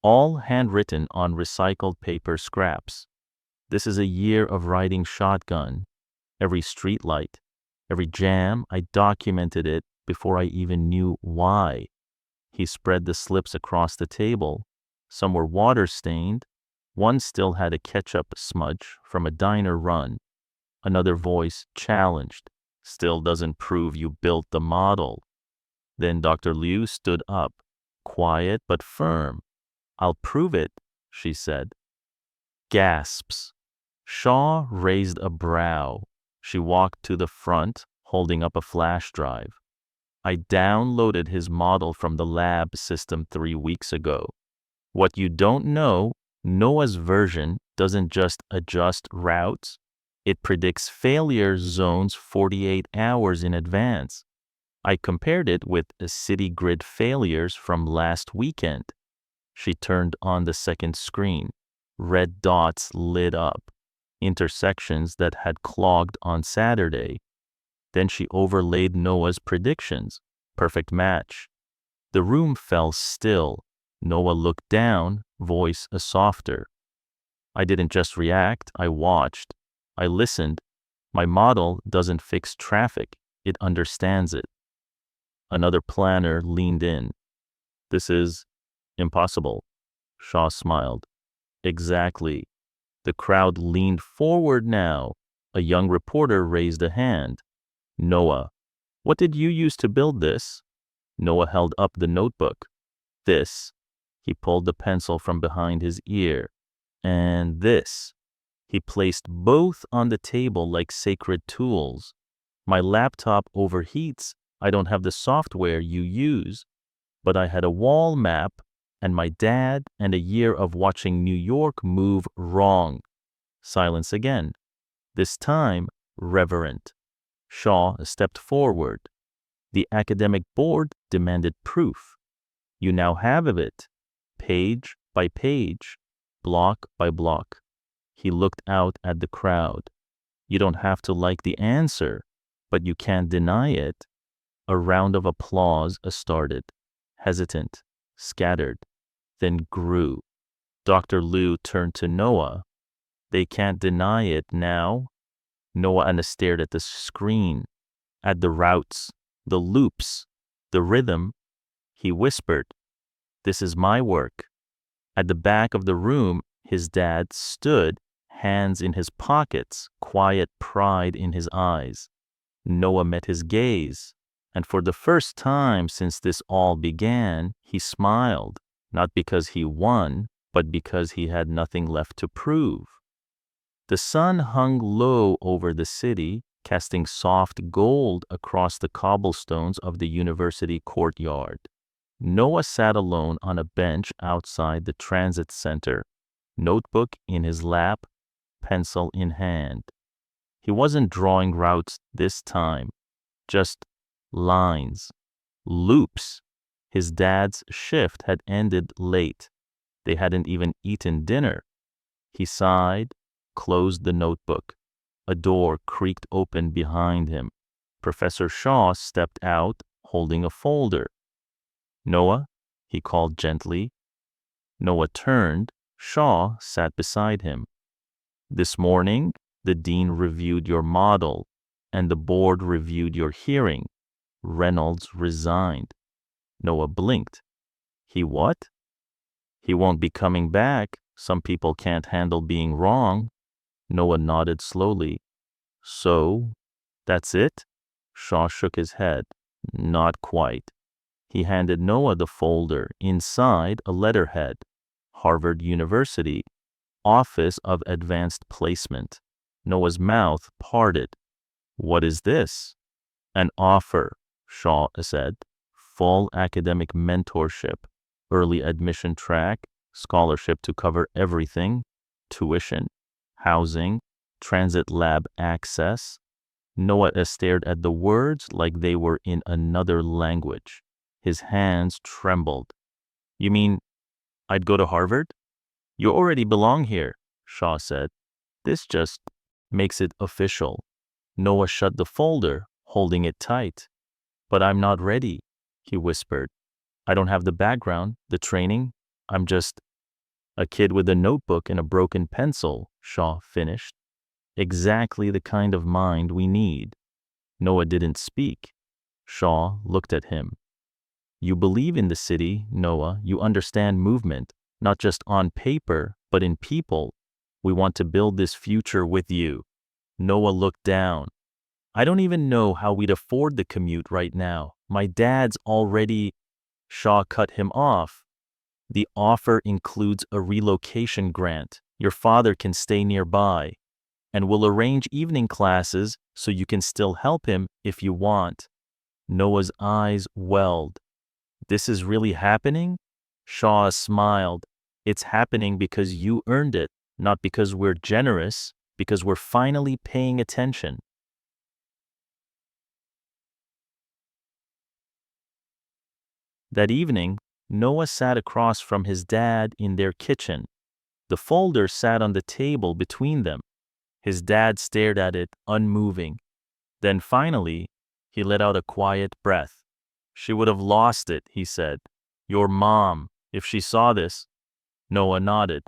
all handwritten on recycled paper scraps. This is a year of riding shotgun. Every streetlight, every jam, I documented it before I even knew why. He spread the slips across the table. Some were water-stained. One still had a ketchup smudge from a diner run. Another voice challenged, Still doesn't prove you built the model. Then Dr. Liu stood up, quiet but firm. I'll prove it, she said. Gasps. Shaw raised a brow. She walked to the front, holding up a flash drive. I downloaded his model from the lab system 3 weeks ago. What you don't know, Noah's version doesn't just adjust routes, it predicts failure zones 48 hours in advance. I compared it with city grid failures from last weekend. She turned on the second screen. Red dots lit up, intersections that had clogged on Saturday. Then she overlaid Noah's predictions. Perfect match. The room fell still. Noah looked down, voice softer. I didn't just react, I watched. I listened. My model doesn't fix traffic, it understands it. Another planner leaned in. This is impossible. Shaw smiled. Exactly. The crowd leaned forward now. A young reporter raised a hand. Noah, what did you use to build this? Noah held up the notebook. This. He pulled the pencil from behind his ear. And this. He placed both on the table like sacred tools. My laptop overheats. I don't have the software you use. But I had a wall map and my dad and a year of watching New York move wrong. Silence again. This time, reverent. Shaw stepped forward. The academic board demanded proof. You now have it, page by page, block by block. He looked out at the crowd. You don't have to like the answer, but you can't deny it. A round of applause started, hesitant, scattered, then grew. Dr. Liu turned to Noah. They can't deny it now. Noah stared at the screen, at the routes, the loops, the rhythm. He whispered, "This is my work." At the back of the room, his dad stood, hands in his pockets, quiet pride in his eyes. Noah met his gaze, and for the first time since this all began, he smiled, not because he won, but because he had nothing left to prove. The sun hung low over the city, casting soft gold across the cobblestones of the university courtyard. Noah sat alone on a bench outside the transit center, notebook in his lap, pencil in hand. He wasn't drawing routes this time, just lines, loops. His dad's shift had ended late. They hadn't even eaten dinner. He sighed, closed the notebook. A door creaked open behind him. Professor Shaw stepped out, holding a folder. "Noah," he called gently. Noah turned. Shaw sat beside him. "This morning, the dean reviewed your model, and the board reviewed your hearing. Reynolds resigned." Noah blinked. "He what?" "He won't be coming back. Some people can't handle being wrong." Noah nodded slowly. "So, that's it?" Shaw shook his head. "Not quite." He handed Noah the folder. Inside, a letterhead. Harvard University, Office of Advanced Placement. Noah's mouth parted. "What is this?" "An offer," Shaw said. "Full academic mentorship, early admission track, scholarship to cover everything, tuition, housing, transit lab access." Noah stared at the words like they were in another language. His hands trembled. "You mean I'd go to Harvard?" "You already belong here," Shaw said. "This just makes it official." Noah shut the folder, holding it tight. "But I'm not ready," he whispered. "I don't have the background, the training. I'm just a kid with a notebook and a broken pencil," Shaw finished. "Exactly the kind of mind we need." Noah didn't speak. Shaw looked at him. "You believe in the city, Noah. You understand movement, not just on paper, but in people. We want to build this future with you." Noah looked down. "I don't even know how we'd afford the commute right now. My dad's already—" Shaw cut him off. "The offer includes a relocation grant. Your father can stay nearby. And we'll arrange evening classes so you can still help him if you want." Noah's eyes welled. "This is really happening?" Shaw smiled. "It's happening because you earned it, not because we're generous, because we're finally paying attention." That evening, Noah sat across from his dad in their kitchen. The folder sat on the table between them. His dad stared at it, unmoving. Then finally, he let out a quiet breath. "She would have lost it," he said. "Your mom, if she saw this." Noah nodded.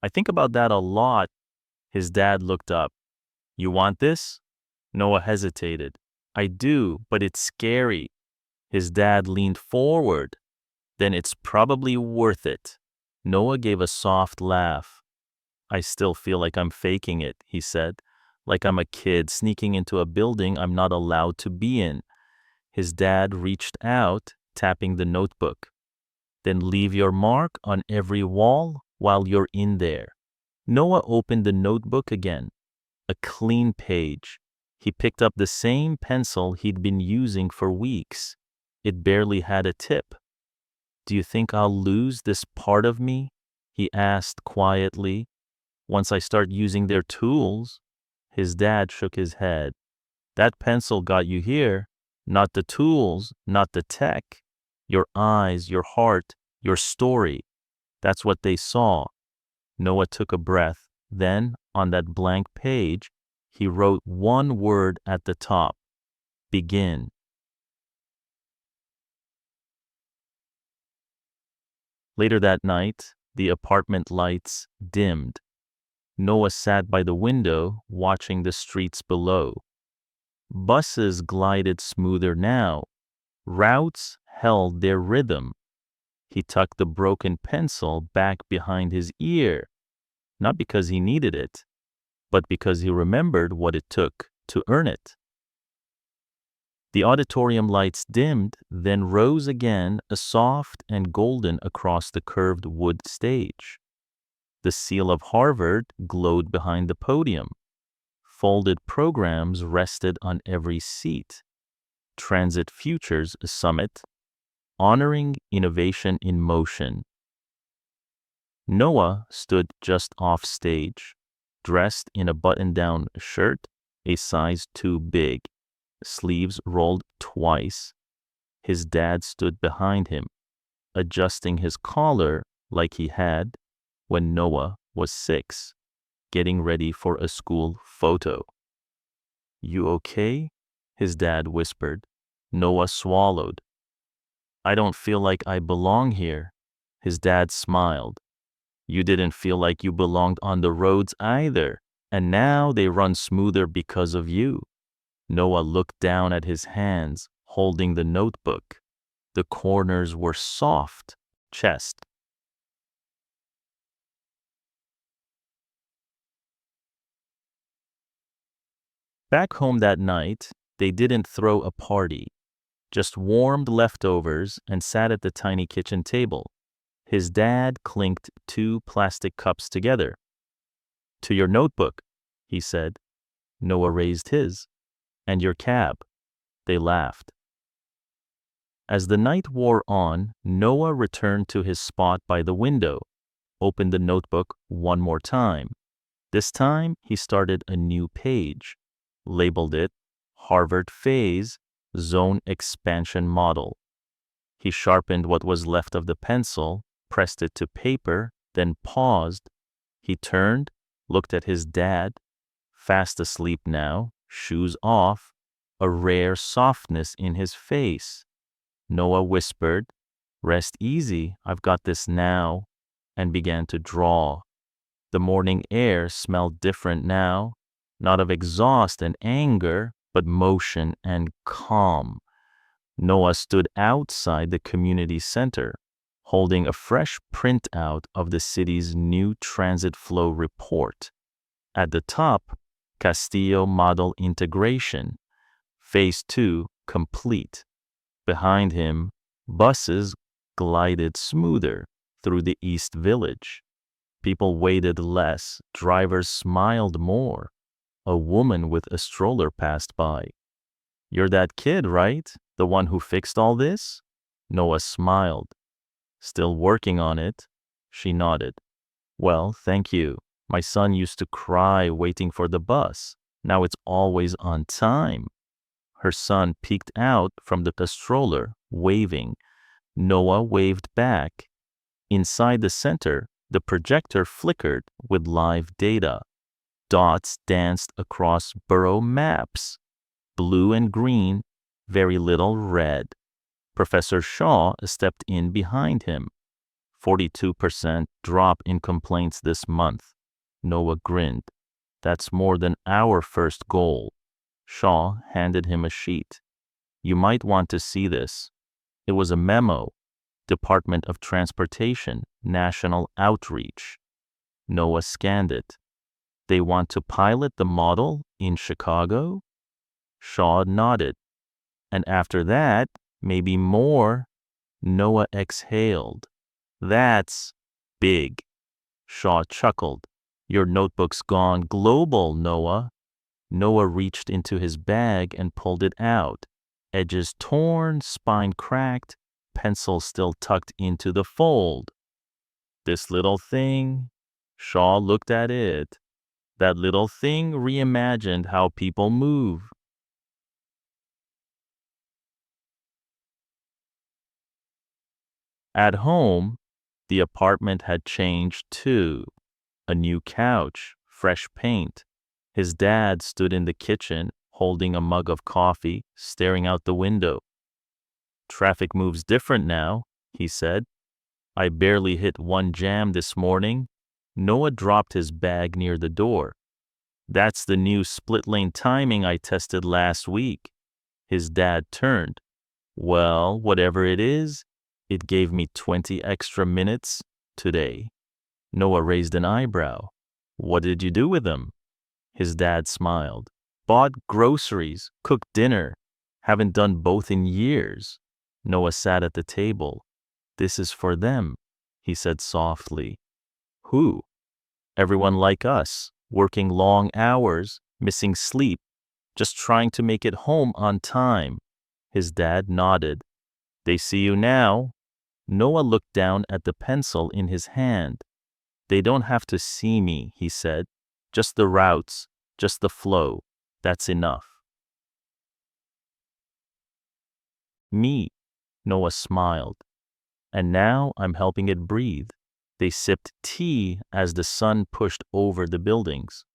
"I think about that a lot." His dad looked up. "You want this?" Noah hesitated. "I do, but it's scary." His dad leaned forward. "Then it's probably worth it." Noah gave a soft laugh. "I still feel like I'm faking it," he said. "Like I'm a kid sneaking into a building I'm not allowed to be in." His dad reached out, tapping the notebook. "Then leave your mark on every wall while you're in there." Noah opened the notebook again. A clean page. He picked up the same pencil he'd been using for weeks. It barely had a tip. "Do you think I'll lose this part of me?" he asked quietly. "Once I start using their tools?" His dad shook his head. "That pencil got you here, not the tools, not the tech. Your eyes, your heart, your story. That's what they saw." Noah took a breath. Then, on that blank page, he wrote one word at the top: "Begin." Later that night, The apartment lights dimmed. Noah sat by the window, watching the streets below. Buses glided smoother now. Routes held their rhythm. He tucked the broken pencil back behind his ear, not because he needed it, but because he remembered what it took to earn it. The auditorium lights dimmed, then rose again, a soft and golden across the curved wood stage. The seal of Harvard glowed behind the podium. Folded programs rested on every seat. Transit Futures Summit, honoring innovation in motion. Noah stood just off stage, dressed in a button-down shirt, a size too big, sleeves rolled twice. His dad stood behind him, adjusting his collar like he had when Noah was 6, getting ready for a school photo. "You okay?" his dad whispered. Noah swallowed. "I don't feel like I belong here." His dad smiled. "You didn't feel like you belonged on the roads either, and now they run smoother because of you." Noah looked down at his hands, holding the notebook. The corners were soft, chest. Back home that night, they didn't throw a party, just warmed leftovers and sat at the tiny kitchen table. His dad clinked 2 plastic cups together. "To your notebook," he said. Noah raised his. "And your cab." They laughed. As the night wore on, Noah returned to his spot by the window, opened the notebook one more time. This time, he started a new page, labeled it Harvard Phase Zone Expansion Model. He sharpened what was left of the pencil, pressed it to paper, then paused. He turned, looked at his dad, fast asleep now, shoes off, a rare softness in his face. Noah whispered, "Rest easy, I've got this now," and began to draw. The morning air smelled different now, not of exhaust and anger, but motion and calm. Noah stood outside the community center, holding a fresh printout of the city's new transit flow report. At the top, Castillo Model Integration, Phase 2 complete. Behind him, buses glided smoother through the East Village. People waited less, drivers smiled more. A woman with a stroller passed by. "You're that kid, right? The one who fixed all this?" Noah smiled. "Still working on it." She nodded. "Well, thank you. My son used to cry waiting for the bus. Now it's always on time." Her son peeked out from the stroller, waving. Noah waved back. Inside the center, the projector flickered with live data. Dots danced across borough maps. Blue and green, very little red. Professor Shaw stepped in behind him. 42% drop in complaints this month. Noah grinned. "That's more than our first goal." Shaw handed him a sheet. "You might want to see this." It was a memo. Department of Transportation, National Outreach. Noah scanned it. "They want to pilot the model in Chicago?" Shaw nodded. "And after that, maybe more." Noah exhaled. "That's big." Shaw chuckled. "Your notebook's gone global, Noah." Noah reached into his bag and pulled it out. Edges torn, spine cracked, pencil still tucked into the fold. "This little thing?" Shaw looked at it. "That little thing reimagined how people move." At home, the apartment had changed too. A new couch, fresh paint. His dad stood in the kitchen, holding a mug of coffee, staring out the window. "Traffic moves different now," he said. I barely hit one jam this morning. Noah dropped his bag near the door. That's the new split-lane timing I tested last week. His dad turned. Well, whatever it is, it gave me 20 extra minutes today. Noah raised an eyebrow. What did you do with them? His dad smiled. Bought groceries, cooked dinner. Haven't done both in years. Noah sat at the table. This is for them, he said softly. Who? Everyone like us, working long hours, missing sleep, just trying to make it home on time. His dad nodded. They see you now. Noah looked down at the pencil in his hand. They don't have to see me, he said. Just the routes, just the flow. That's enough. Me, Noah smiled. And now I'm helping it breathe. They sipped tea as the sun pushed over the buildings.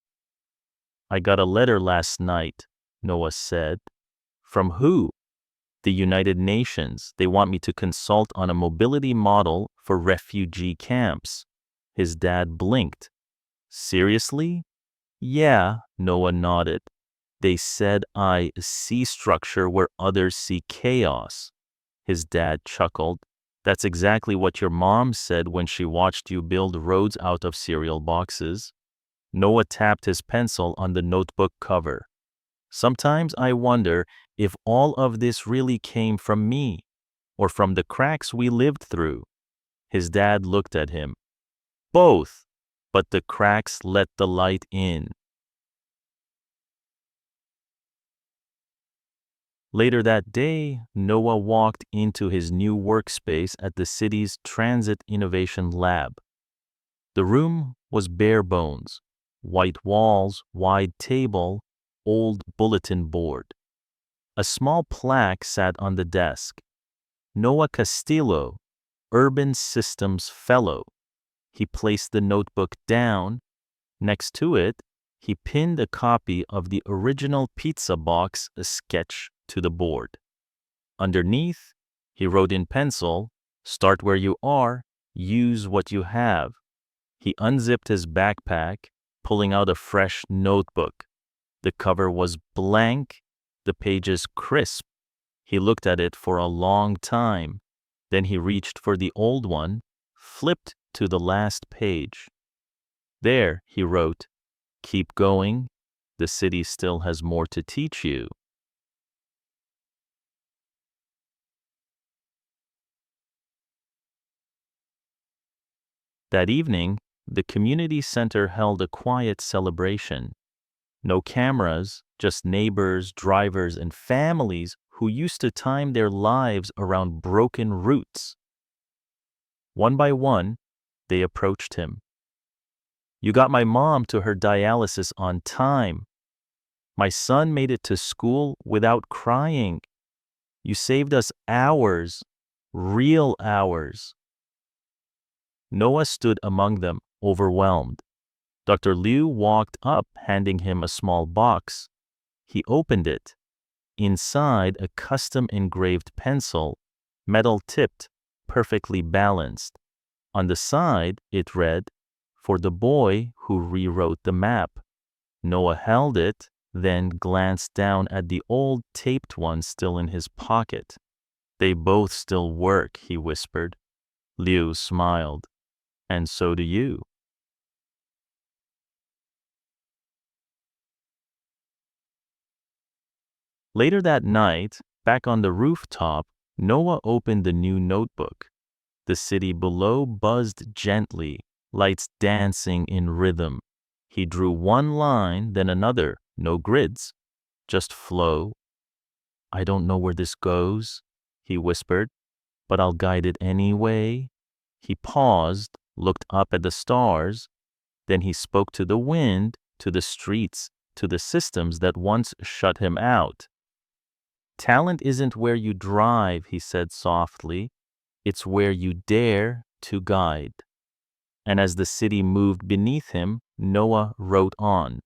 I got a letter last night, Noah said. From who? The United Nations. They want me to consult on a mobility model for refugee camps. His dad blinked. Seriously? Yeah, Noah nodded. They said I see structure where others see chaos. His dad chuckled. That's exactly what your mom said when she watched you build roads out of cereal boxes. Noah tapped his pencil on the notebook cover. Sometimes I wonder if all of this really came from me, or from the cracks we lived through. His dad looked at him. Both, but the cracks let the light in. Later that day, Noah walked into his new workspace at the city's Transit Innovation Lab. The room was bare bones, white walls, wide table, old bulletin board. A small plaque sat on the desk. Noah Castillo, Urban Systems Fellow. He placed the notebook down. Next to it, he pinned a copy of the original pizza box sketch to the board. Underneath, he wrote in pencil, "Start where you are, use what you have." He unzipped his backpack, pulling out a fresh notebook. The cover was blank, the pages crisp. He looked at it for a long time. Then he reached for the old one, flipped to the last page. There, he wrote, "Keep going. The city still has more to teach you." That evening, the community center held a quiet celebration. No cameras, just neighbors, drivers, and families who used to time their lives around broken routes. One by one, they approached him. "You got my mom to her dialysis on time. My son made it to school without crying. You saved us hours, real hours." Noah stood among them, overwhelmed. Dr. Liu walked up, handing him a small box. He opened it. Inside, a custom-engraved pencil, metal-tipped, perfectly balanced. On the side, it read, "For the boy who rewrote the map." Noah held it, then glanced down at the old taped one still in his pocket. "They both still work," he whispered. Liu smiled. "And so do you." Later that night, back on the rooftop, Noah opened the new notebook. The city below buzzed gently, lights dancing in rhythm. He drew one line, then another, no grids, just flow. "I don't know where this goes," he whispered, "but I'll guide it anyway." He paused, looked up at the stars, then he spoke to the wind, to the streets, to the systems that once shut him out. "Talent isn't where you drive," he said softly. "It's where you dare to guide." And as the city moved beneath him, Noah wrote on.